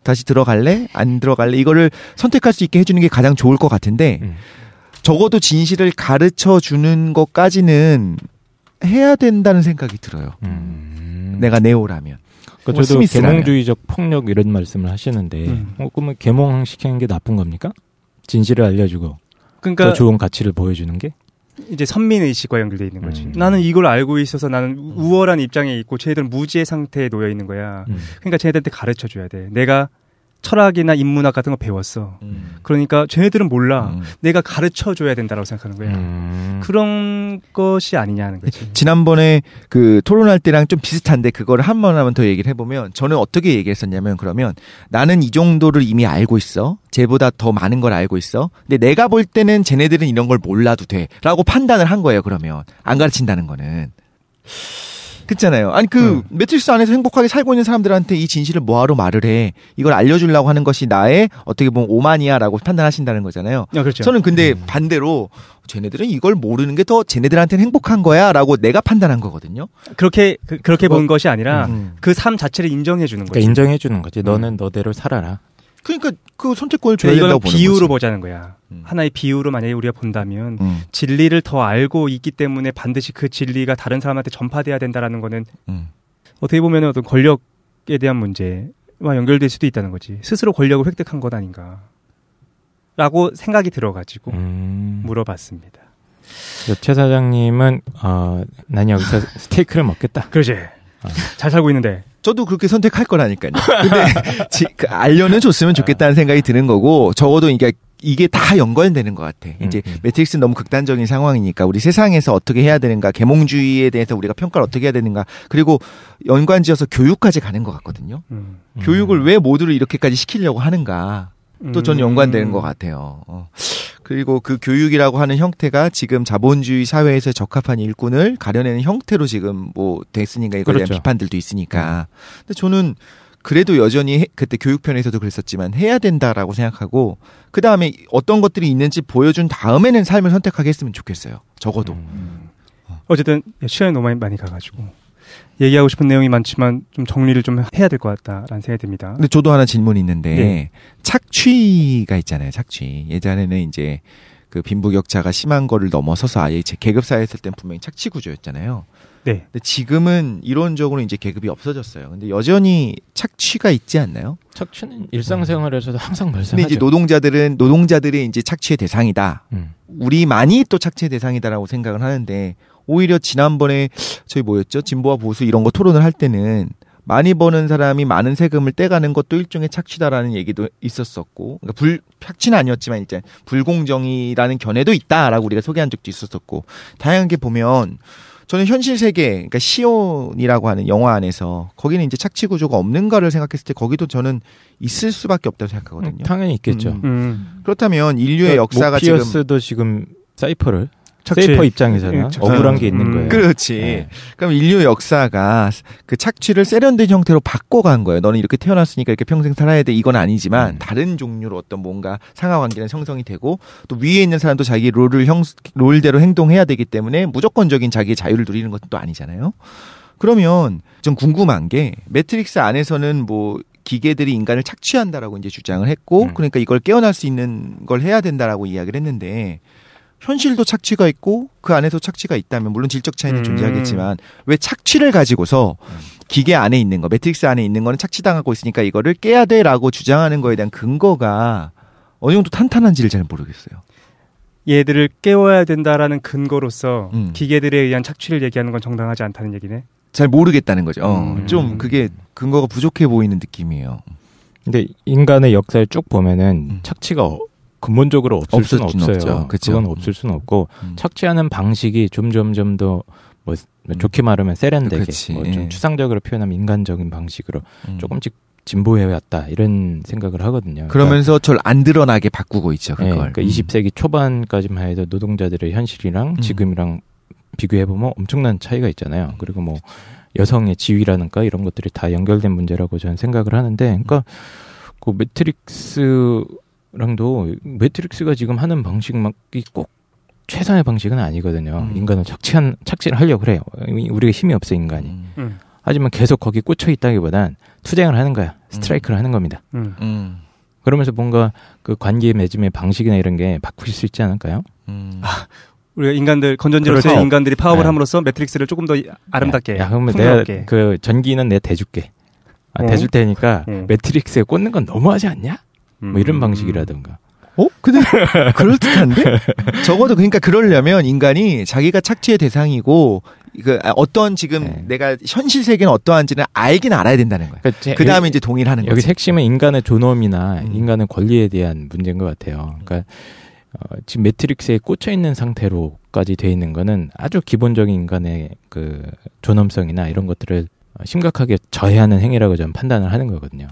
다시 들어갈래? 안 들어갈래? 이거를 선택할 수 있게 해주는 게 가장 좋을 것 같은데 적어도 진실을 가르쳐주는 것까지는 해야 된다는 생각이 들어요. 내가 네오라면. 그러니까 저도 계몽주의적 폭력 이런 말씀을 하시는데 그러면 계몽시키는 게 나쁜 겁니까? 진실을 알려주고 그러니까 더 좋은 가치를 보여주는 게? 이제 선민의식과 연결돼 있는 거지. 나는 이걸 알고 있어서 나는 우월한 입장에 있고 쟤들은 무지의 상태에 놓여 있는 거야. 그러니까 쟤네들한테 가르쳐줘야 돼. 내가 철학이나 인문학 같은 거 배웠어. 그러니까 쟤네들은 몰라. 내가 가르쳐줘야 된다고 생각하는 거야. 그런 것이 아니냐 하는 거지. 지난번에 그 토론할 때랑 좀 비슷한데 그거를 한 번 하면 더 얘기를 해보면 저는 어떻게 얘기했었냐면 그러면 나는 이 정도를 이미 알고 있어. 쟤보다 더 많은 걸 알고 있어. 근데 내가 볼 때는 쟤네들은 이런 걸 몰라도 돼. 라고 판단을 한 거예요. 그러면 안 가르친다는 거는. 그렇잖아요. 아니 매트릭스 안에서 행복하게 살고 있는 사람들한테 이 진실을 뭐하러 말을 해. 이걸 알려주려고 하는 것이 나의 어떻게 보면 오만이야라고 판단하신다는 거잖아요. 그렇죠. 저는 근데 반대로 쟤네들은 이걸 모르는 게 더 쟤네들한테는 행복한 거야 라고 내가 판단한 거거든요. 그렇게 본 것이 아니라 그 삶 자체를 인정해 주는 거지. 그러니까 인정해 주는 거지. 너는 너대로 살아라. 그러니까 그 선택권을 줘야 된다고 보는 비유로 거지. 보자는 거야. 하나의 비유로 만약에 우리가 본다면 진리를 더 알고 있기 때문에 반드시 그 진리가 다른 사람한테 전파돼야 된다라는 거는 어떻게 보면 어떤 권력에 대한 문제와 연결될 수도 있다는 거지. 스스로 권력을 획득한 것 아닌가 라고 생각이 들어가지고 물어봤습니다. 최 사장님은 난 여기서 스테이크를 먹겠다. 그러지. 잘 살고 있는데. 저도 그렇게 선택할 거라니까요. 근데 알려는 줬으면 좋겠다는 생각이 드는 거고 적어도 이게 다 연관되는 것 같아. 이제 매트릭스는 너무 극단적인 상황이니까 우리 세상에서 어떻게 해야 되는가, 계몽주의에 대해서 우리가 평가를 어떻게 해야 되는가, 그리고 연관지어서 교육까지 가는 것 같거든요. 교육을 왜 모두를 이렇게까지 시키려고 하는가. 또 저는 연관되는 것 같아요. 그리고 그 교육이라고 하는 형태가 지금 자본주의 사회에서 적합한 일꾼을 가려내는 형태로 지금 뭐 됐으니까 이거에 대한 비판들도 있으니까. 근데 저는 그래도 여전히 그때 교육편에서도 그랬었지만 해야 된다라고 생각하고 그 다음에 어떤 것들이 있는지 보여준 다음에는 삶을 선택하게 했으면 좋겠어요. 적어도. 어쨌든 시간이 너무 많이 가가지고 얘기하고 싶은 내용이 많지만 좀 정리를 좀 해야 될 것 같다라는 생각이 듭니다. 근데 저도 하나 질문이 있는데 착취가 있잖아요. 착취. 예전에는 이제 그 빈부격차가 심한 거를 넘어서서 아예 계급사회 했을 땐 분명히 착취 구조였잖아요. 네. 근데 지금은 이론적으로 이제 계급이 없어졌어요. 근데 여전히 착취가 있지 않나요? 착취는 일상생활에서도 항상 발생하죠. 근데 이제 노동자들이 이제 착취의 대상이다. 우리만이 또 착취의 대상이다라고 생각을 하는데 오히려 지난번에 저희 뭐였죠? 진보와 보수 이런 거 토론을 할 때는 많이 버는 사람이 많은 세금을 떼가는 것도 일종의 착취다라는 얘기도 있었었고, 그러니까 착취는 아니었지만 이제 불공정이라는 견해도 있다라고 우리가 소개한 적도 있었었고, 다양하게 보면 저는 현실 세계, 그러니까 시온이라고 하는 영화 안에서 거기는 이제 착취 구조가 없는가를 생각했을 때 거기도 저는 있을 수밖에 없다고 생각하거든요. 당연히 있겠죠. 그렇다면 인류의 역사가 모피어스도 지금 사이퍼를 세이퍼 입장에서는 억울한 게 있는 거예요. 그렇지. 네. 그럼 인류 역사가 그 착취를 세련된 형태로 바꿔간 거예요. 너는 이렇게 태어났으니까 이렇게 평생 살아야 돼. 이건 아니지만 다른 종류로 어떤 뭔가 상하관계는 형성이 되고 또 위에 있는 사람도 자기 롤대로 행동해야 되기 때문에 무조건적인 자기의 자유를 누리는 것도 또 아니잖아요. 그러면 좀 궁금한 게 매트릭스 안에서는 뭐 기계들이 인간을 착취한다라고 이제 주장을 했고 그러니까 이걸 깨어날 수 있는 걸 해야 된다라고 이야기를 했는데 현실도 착취가 있고 그 안에서 착취가 있다면 물론 질적 차이는 존재하겠지만 왜 착취를 가지고서 기계 안에 있는 거, 매트릭스 안에 있는 거는 착취당하고 있으니까 이거를 깨야 돼라고 주장하는 거에 대한 근거가 어느 정도 탄탄한지를 잘 모르겠어요. 얘들을 깨워야 된다라는 근거로서 기계들에 의한 착취를 얘기하는 건 정당하지 않다는 얘기네. 잘 모르겠다는 거죠. 좀 그게 근거가 부족해 보이는 느낌이에요. 근데 인간의 역사를 쭉 보면은 착취가 근본적으로 없을 수는 없어요. 그건 없을 수는 없고 착취하는 방식이 점점 더 뭐 좋게 말하면 세련되게 뭐 좀 추상적으로 표현하면 인간적인 방식으로 조금씩 진보해왔다 이런 생각을 하거든요. 그러면서 절 안 드러나게 바꾸고 있죠. 그걸. 그러니까 20세기 초반까지만 해도 노동자들의 현실이랑 지금이랑 비교해보면 엄청난 차이가 있잖아요. 그리고 뭐 여성의 지위라든가 이런 것들이 다 연결된 문제라고 저는 생각을 하는데, 그러니까 그 매트릭스랑도 매트릭스가 지금 하는 방식이 꼭 최선의 방식은 아니거든요. 인간은 착취를 하려고 그래요. 우리가 힘이 없어 인간이. 하지만 계속 거기 꽂혀 있다기보단 투쟁을 하는 거야. 스트라이크를 하는 겁니다. 그러면서 뭔가 그 관계 맺음의 방식이나 이런 게 바뀔 수 있지 않을까요? 우리가 인간들 건전지로서의 그렇죠. 인간들이 파업을 네. 함으로써 매트릭스를 조금 더 아름답게. 야, 그러면 내가 그 전기는 내가 대줄게. 대줄 테니까 매트릭스에 꽂는 건 너무하지 않냐? 뭐 이런 방식이라든가. 근데 그럴듯한데? 적어도 그러니까 그러려면 인간이 자기가 착취의 대상이고 그 어떤 지금 내가 현실 세계는 어떠한지는 알긴 알아야 된다는 거야. 그러니까 그 다음에 이제 동의를 하는 거지. 여기 핵심은 인간의 존엄이나 인간의 권리에 대한 문제인 것 같아요. 그러니까 지금 매트릭스에 꽂혀 있는 상태로까지 돼 있는 거는 아주 기본적인 인간의 그 존엄성이나 이런 것들을 심각하게 저해하는 행위라고 저는 판단을 하는 거거든요.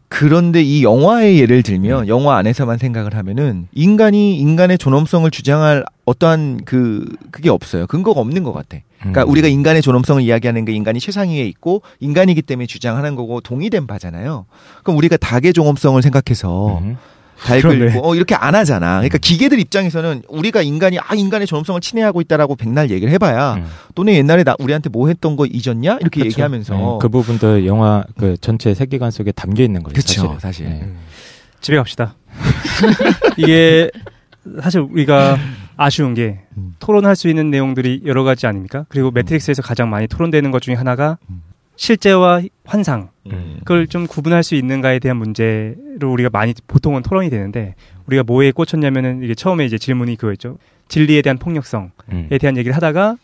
그런데 이 영화의 예를 들면 영화 안에서만 생각을 하면은 인간이 인간의 존엄성을 주장할 어떠한 그게 없어요. 근거가 없는 것 같아. 그러니까 우리가 인간의 존엄성을 이야기하는 게 인간이 최상위에 있고 인간이기 때문에 주장하는 거고 동의된 바잖아요. 그럼 우리가 닭의 존엄성을 생각해서 닭을 입고 이렇게 안 하잖아. 그러니까 기계들 입장에서는 우리가 인간의 존엄성을 침해하고 있다라고 백날 얘기를 해봐야 또는 옛날에 우리한테 뭐 했던 거 잊었냐 이렇게 그렇죠. 얘기하면서 네. 그 부분도 영화 그 전체 세계관 속에 담겨 있는 거죠. 그렇죠, 사실. 네. 집에 갑시다. 이게 사실 우리가 아쉬운 게 토론할 수 있는 내용들이 여러 가지 아닙니까? 그리고 매트릭스에서 가장 많이 토론되는 것 중에 하나가 실제와 환상 그걸 좀 구분할 수 있는가에 대한 문제로 우리가 많이 보통은 토론이 되는데 우리가 뭐에 꽂혔냐면은 이게 처음에 이제 질문이 그거였죠. 진리에 대한 폭력성에 대한 얘기를 하다가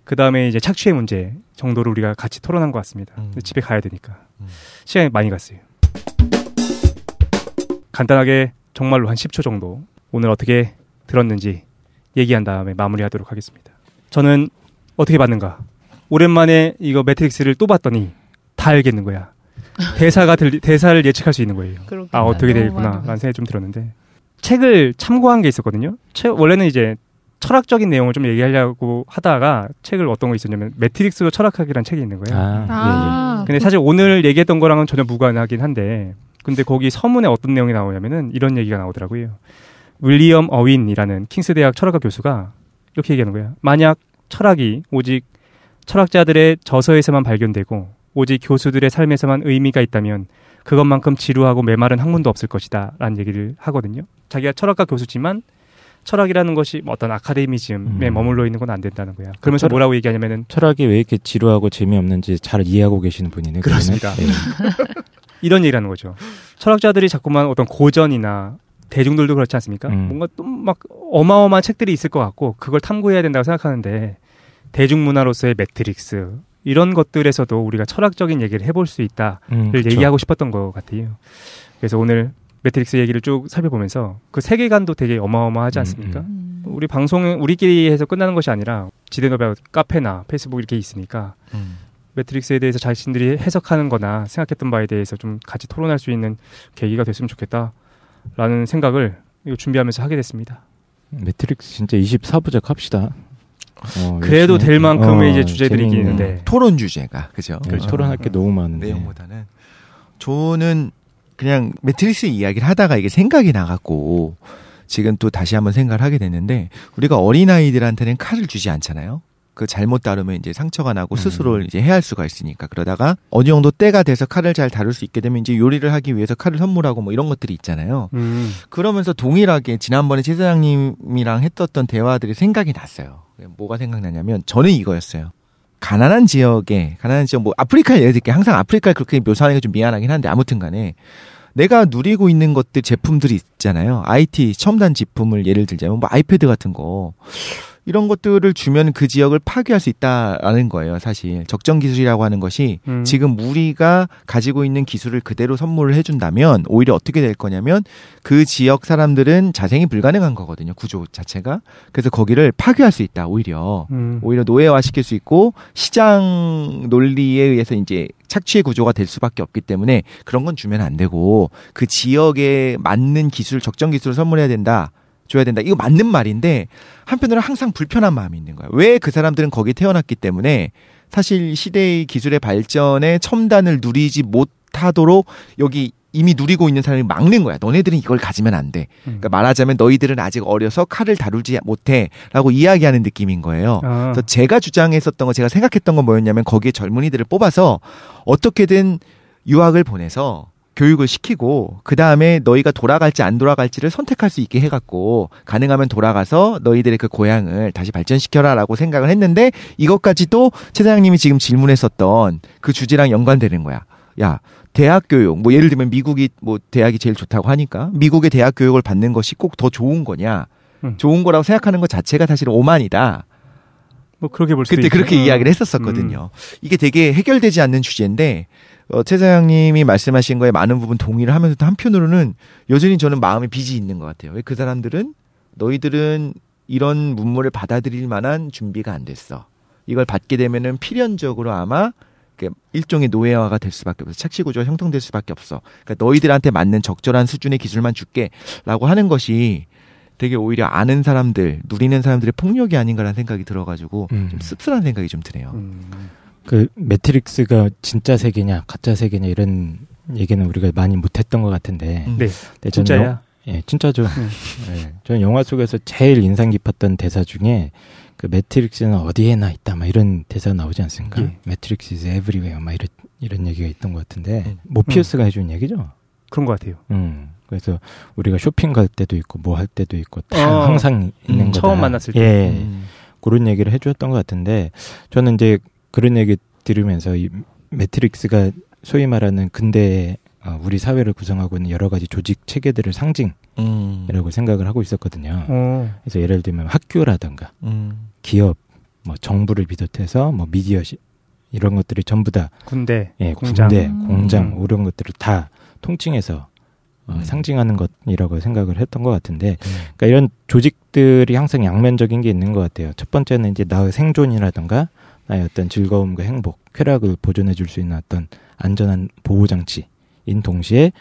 그 다음에 이제 착취의 문제 정도로 우리가 같이 토론한 것 같습니다. 집에 가야 되니까 시간이 많이 갔어요. 간단하게 정말로 한 10초 정도 오늘 어떻게 들었는지 얘기한 다음에 마무리하도록 하겠습니다. 저는 어떻게 봤는가? 오랜만에 이거 매트릭스를 또 봤더니 다 알겠는 거야. 대사를 예측할 수 있는 거예요. 아 어떻게 되겠구나 라는 생각이 좀 들었는데 책을 참고한 게 있었거든요. 원래는 이제 철학적인 내용을 좀 얘기하려고 하다가 책을 어떤 거 있었냐면 매트릭스로 철학학이라는 책이 있는 거예요. 근데 사실 오늘 얘기했던 거랑은 전혀 무관하긴 한데 근데 거기 서문에 어떤 내용이 나오냐면은 이런 얘기가 나오더라고요. 윌리엄 어윈이라는 킹스 대학 철학학 교수가 이렇게 얘기하는 거예요. 만약 철학이 오직 철학자들의 저서에서만 발견되고 오직 교수들의 삶에서만 의미가 있다면 그것만큼 지루하고 메마른 학문도 없을 것이다 라는 얘기를 하거든요. 자기가 철학과 교수지만 철학이라는 것이 어떤 아카데미즘에 머물러 있는 건 안 된다는 거야. 그러면서 뭐라고 얘기하냐면은 철학이 왜 이렇게 지루하고 재미없는지 잘 이해하고 계시는 분이네. 그렇습니다. 네. 이런 얘기를 하는 거죠. 철학자들이 자꾸만 어떤 고전이나 대중들도 그렇지 않습니까? 뭔가 또 막 어마어마한 책들이 있을 것 같고 그걸 탐구해야 된다고 생각하는데 대중문화로서의 매트릭스 이런 것들에서도 우리가 철학적인 얘기를 해볼 수 있다를 그렇죠. 얘기하고 싶었던 것 같아요. 그래서 오늘 매트릭스 얘기를 쭉 살펴보면서 그 세계관도 되게 어마어마하지 않습니까? 우리 방송은 우리끼리 해서 끝나는 것이 아니라 지대노벨 카페나 페이스북 이렇게 있으니까 매트릭스에 대해서 자신들이 해석하는 거나 생각했던 바에 대해서 좀 같이 토론할 수 있는 계기가 됐으면 좋겠다라는 생각을 이거 준비하면서 하게 됐습니다. 매트릭스 진짜 24부작 합시다. 그래도 될 만큼의 이제 주제들이 있는데 토론 주제가 그죠? 토론할 게 너무 많은데 내용보다는 저는 그냥 매트릭스 이야기를 하다가 이게 생각이 나갖고 지금 또 다시 한번 생각을 하게 됐는데 우리가 어린아이들한테는 칼을 주지 않잖아요. 그 잘못 다루면 이제 상처가 나고 스스로를 이제 해할 수가 있으니까 그러다가 어느 정도 때가 돼서 칼을 잘 다룰 수 있게 되면 이제 요리를 하기 위해서 칼을 선물하고 뭐 이런 것들이 있잖아요. 그러면서 동일하게 지난번에 최 사장님이랑 했었던 대화들이 생각이 났어요. 뭐가 생각나냐면 저는 이거였어요. 가난한 지역 뭐 아프리카를 예를 들게 항상 아프리카를 그렇게 묘사하는 게 좀 미안하긴 한데 아무튼 간에 내가 누리고 있는 것들 제품들이 있잖아요. IT 첨단 제품을 예를 들자면 뭐 아이패드 같은 거 이런 것들을 주면 그 지역을 파괴할 수 있다라는 거예요. 사실 적정 기술이라고 하는 것이 지금 우리가 가지고 있는 기술을 그대로 선물을 해준다면 오히려 어떻게 될 거냐면 그 지역 사람들은 자생이 불가능한 거거든요. 구조 자체가. 그래서 거기를 파괴할 수 있다. 오히려 노예화시킬 수 있고 시장 논리에 의해서 이제 착취의 구조가 될 수밖에 없기 때문에 그런 건 주면 안 되고 그 지역에 맞는 기술 적정 기술을 선물해야 된다. 줘야 된다. 이거 맞는 말인데 한편으로는 항상 불편한 마음이 있는 거야. 왜 그 사람들은 거기 태어났기 때문에 사실 시대의 기술의 발전에 첨단을 누리지 못하도록 여기 이미 누리고 있는 사람이 막는 거야. 너네들은 이걸 가지면 안 돼. 그러니까 말하자면 너희들은 아직 어려서 칼을 다루지 못해 라고 이야기하는 느낌인 거예요. 그래서 제가 주장했었던 거, 제가 생각했던 건 뭐였냐면 거기에 젊은이들을 뽑아서 어떻게든 유학을 보내서 교육을 시키고 그 다음에 너희가 돌아갈지 안 돌아갈지를 선택할 수 있게 해갖고 가능하면 돌아가서 너희들의 그 고향을 다시 발전시켜라라고 생각을 했는데 이것까지도 최 사장님이 지금 질문했었던 그 주제랑 연관되는 거야. 야, 대학 교육, 뭐 예를 들면 미국이 뭐 대학이 제일 좋다고 하니까 미국의 대학 교육을 받는 것이 꼭 더 좋은 거냐? 좋은 거라고 생각하는 것 자체가 사실 오만이다. 뭐 그렇게 볼 수 그때 그렇게 이야기를 했었거든요. 이게 되게 해결되지 않는 주제인데 최 사장님이 말씀하신 거에 많은 부분 동의를 하면서도 한편으로는 여전히 저는 마음에 빚이 있는 것 같아요. 왜 그 사람들은 너희들은 이런 문물을 받아들일 만한 준비가 안 됐어. 이걸 받게 되면은 필연적으로 아마 일종의 노예화가 될 수밖에 없어. 착취구조가 형성될 수밖에 없어. 그러니까 너희들한테 맞는 적절한 수준의 기술만 줄게라고 하는 것이 되게 오히려 아는 사람들, 누리는 사람들의 폭력이 아닌가라는 생각이 들어가지고 좀 씁쓸한 생각이 좀 드네요. 그 매트릭스가 진짜 세계냐 가짜 세계냐 이런 얘기는 우리가 많이 못했던 것 같은데. 네, 진짜야? 예, 진짜죠. 네, 저는 영화 속에서 제일 인상 깊었던 대사 중에 그 매트릭스는 어디에나 있다, 막 이런 대사 나오지 않습니까? 예. 매트릭스 is everywhere, 막 이런 얘기가 있던 것 같은데 모피우스가 해준 얘기죠. 그런 것 같아요. 그래서 우리가 쇼핑 갈 때도 있고 뭐 할 때도 있고 다 항상 있는 거다. 처음 만났을 때. 예, 그런 얘기를 해주었던 것 같은데 저는 이제 그런 얘기 들으면서 이 매트릭스가 소위 말하는 근대의 우리 사회를 구성하고 있는 여러 가지 조직 체계들을 상징이라고 생각을 하고 있었거든요. 그래서 예를 들면 학교라든가 기업, 뭐 정부를 비롯해서 뭐 미디어 이런 것들이 전부 다 군대, 예, 공장 이런 것들을 다 통칭해서 상징하는 것이라고 생각을 했던 것 같은데, 그러니까 이런 조직들이 항상 양면적인 게 있는 것 같아요. 첫 번째는 이제 나의 생존이라든가 나의 어떤 즐거움과 행복, 쾌락을 보존해 줄 수 있는 어떤 안전한 보호장치인 동시에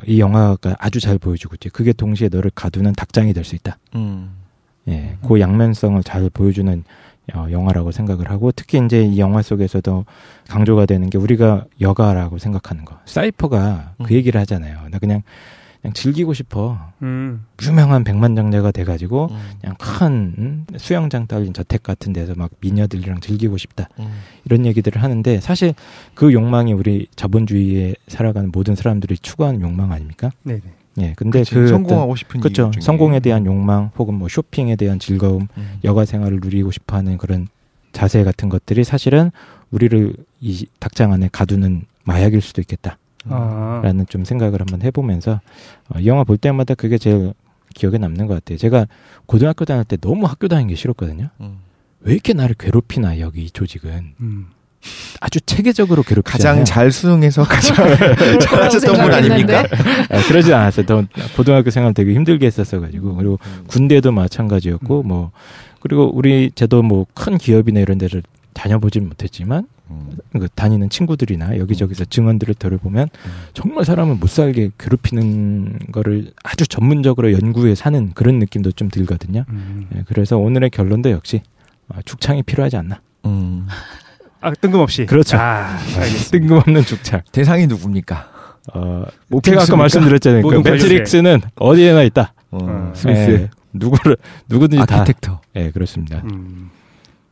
이 영화가 아주 잘 보여주고 있지. 그게 동시에 너를 가두는 닭장이 될 수 있다. 예, 그 양면성을 잘 보여주는 영화라고 생각을 하고, 특히 이제 이 영화 속에서도 강조가 되는 게 우리가 여가라고 생각하는 거. 사이퍼가 그 얘기를 하잖아요. 나 그냥 즐기고 싶어. 유명한 백만장자가 돼가지고 그냥 큰 수영장 딸린 저택 같은 데서 막 미녀들이랑 즐기고 싶다. 이런 얘기들을 하는데 사실 그 욕망이 우리 자본주의에 살아가는 모든 사람들이 추구하는 욕망 아닙니까? 네네. 예, 근데 그 성공하고 싶은 그렇죠. 성공에 대한 욕망 혹은 뭐 쇼핑에 대한 즐거움, 여가 생활을 누리고 싶어하는 그런 자세 같은 것들이 사실은 우리를 이 닭장 안에 가두는 마약일 수도 있겠다. 라는 좀 생각을 한번 해보면서 이 영화 볼 때마다 그게 제일 기억에 남는 것 같아요. 제가 고등학교 다닐 때 너무 학교 다니는 게 싫었거든요. 왜 이렇게 나를 괴롭히나, 여기 이 조직은. 아주 체계적으로 괴롭히잖아요. 가장 잘 수능해서 가장 잘하셨던 분 아닙니까? 그러지 않았어요. 고등학교 생활 되게 힘들게 했었어가지고. 그리고 군대도 마찬가지였고, 뭐, 그리고 저도 뭐 큰 기업이나 이런 데를 다녀보진 못했지만, 그 다니는 친구들이나 여기저기서 증언들을 들어보면 정말 사람을 못 살게 괴롭히는 거를 아주 전문적으로 연구해 사는 그런 느낌도 좀 들거든요. 네, 그래서 오늘의 결론도 역시 죽창이 필요하지 않나. 뜬금없이. 그렇죠. 뜬금없는 죽창. 대상이 누굽니까? 제가 아까 말씀드렸잖아요. 그 매트릭스는 어디에나 있다. 스미스. 누구든지 아키텍터. 네, 그렇습니다.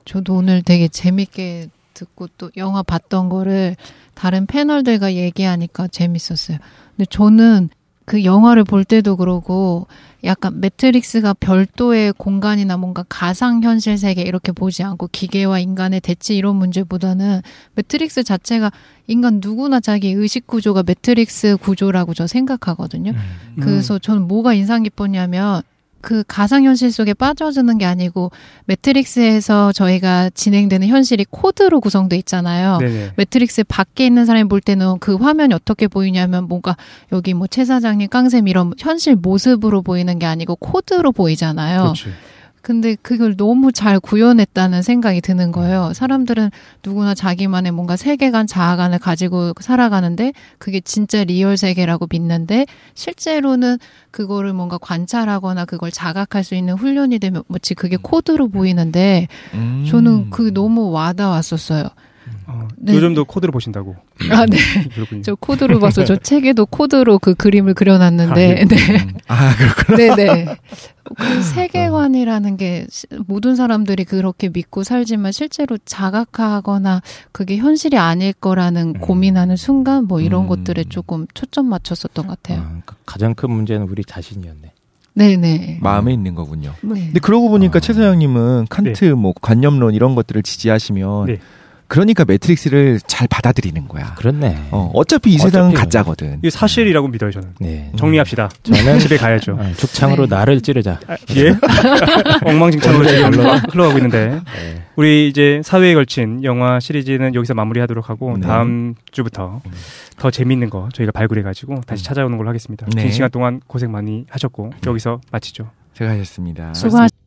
저도 오늘 되게 재밌게 듣고 또 영화 봤던 거를 다른 패널들과 얘기하니까 재밌었어요. 근데 저는 그 영화를 볼 때도 그러고 약간 매트릭스가 별도의 공간이나 뭔가 가상현실 세계 이렇게 보지 않고 기계와 인간의 대치 이런 문제보다는 매트릭스 자체가 인간 누구나 자기 의식 구조가 매트릭스 구조라고 저 생각하거든요. 그래서 저는 뭐가 인상 깊었냐면 그 가상현실 속에 빠져드는 게 아니고 매트릭스에서 저희가 진행되는 현실이 코드로 구성돼 있잖아요. 네네. 매트릭스 밖에 있는 사람이 볼 때는 그 화면이 어떻게 보이냐면 뭔가 여기 뭐 최 사장님, 깡쌤 이런 현실 모습으로 보이는 게 아니고 코드로 보이잖아요. 그렇죠. 근데 그걸 너무 잘 구현했다는 생각이 드는 거예요. 사람들은 누구나 자기만의 뭔가 세계관, 자아관을 가지고 살아가는데 그게 진짜 리얼 세계라고 믿는데 실제로는 그거를 뭔가 관찰하거나 그걸 자각할 수 있는 훈련이 되면 마치 그게 코드로 보이는데 저는 그게 너무 와닿았었어요. 네. 요즘도 코드로 보신다고. 아, 네. 저 코드로 봐서 저 책에도 코드로 그 그림을 그려놨는데. 네. 그렇구나. 네네. 그 세계관이라는 게 모든 사람들이 그렇게 믿고 살지만 실제로 자각하거나 그게 현실이 아닐 거라는 고민하는 순간 뭐 이런 것들에 조금 초점 맞췄었던 것 같아요. 가장 큰 문제는 우리 자신이었네. 네네. 마음에 있는 거군요. 네. 근데 그러고 보니까 최 소장님은 칸트 뭐 관념론 이런 것들을 지지하시면 그러니까 매트릭스를 잘 받아들이는 거야. 그렇네. 어차피 이 세상은 가짜거든. 이게 사실이라고 믿어요, 저는. 네. 정리합시다. 저는 집에 가야죠. 죽창으로 나를 찌르자. 예? 엉망진창으로 지금 흘러가고 있는데. 우리 이제 사회에 걸친 영화 시리즈는 여기서 마무리하도록 하고 다음 주부터 더 재밌는 거 저희가 발굴해가지고 다시 찾아오는 걸로 하겠습니다. 긴 시간 동안 고생 많이 하셨고 여기서 마치죠. 수고하셨습니다. 수고하셨습니다.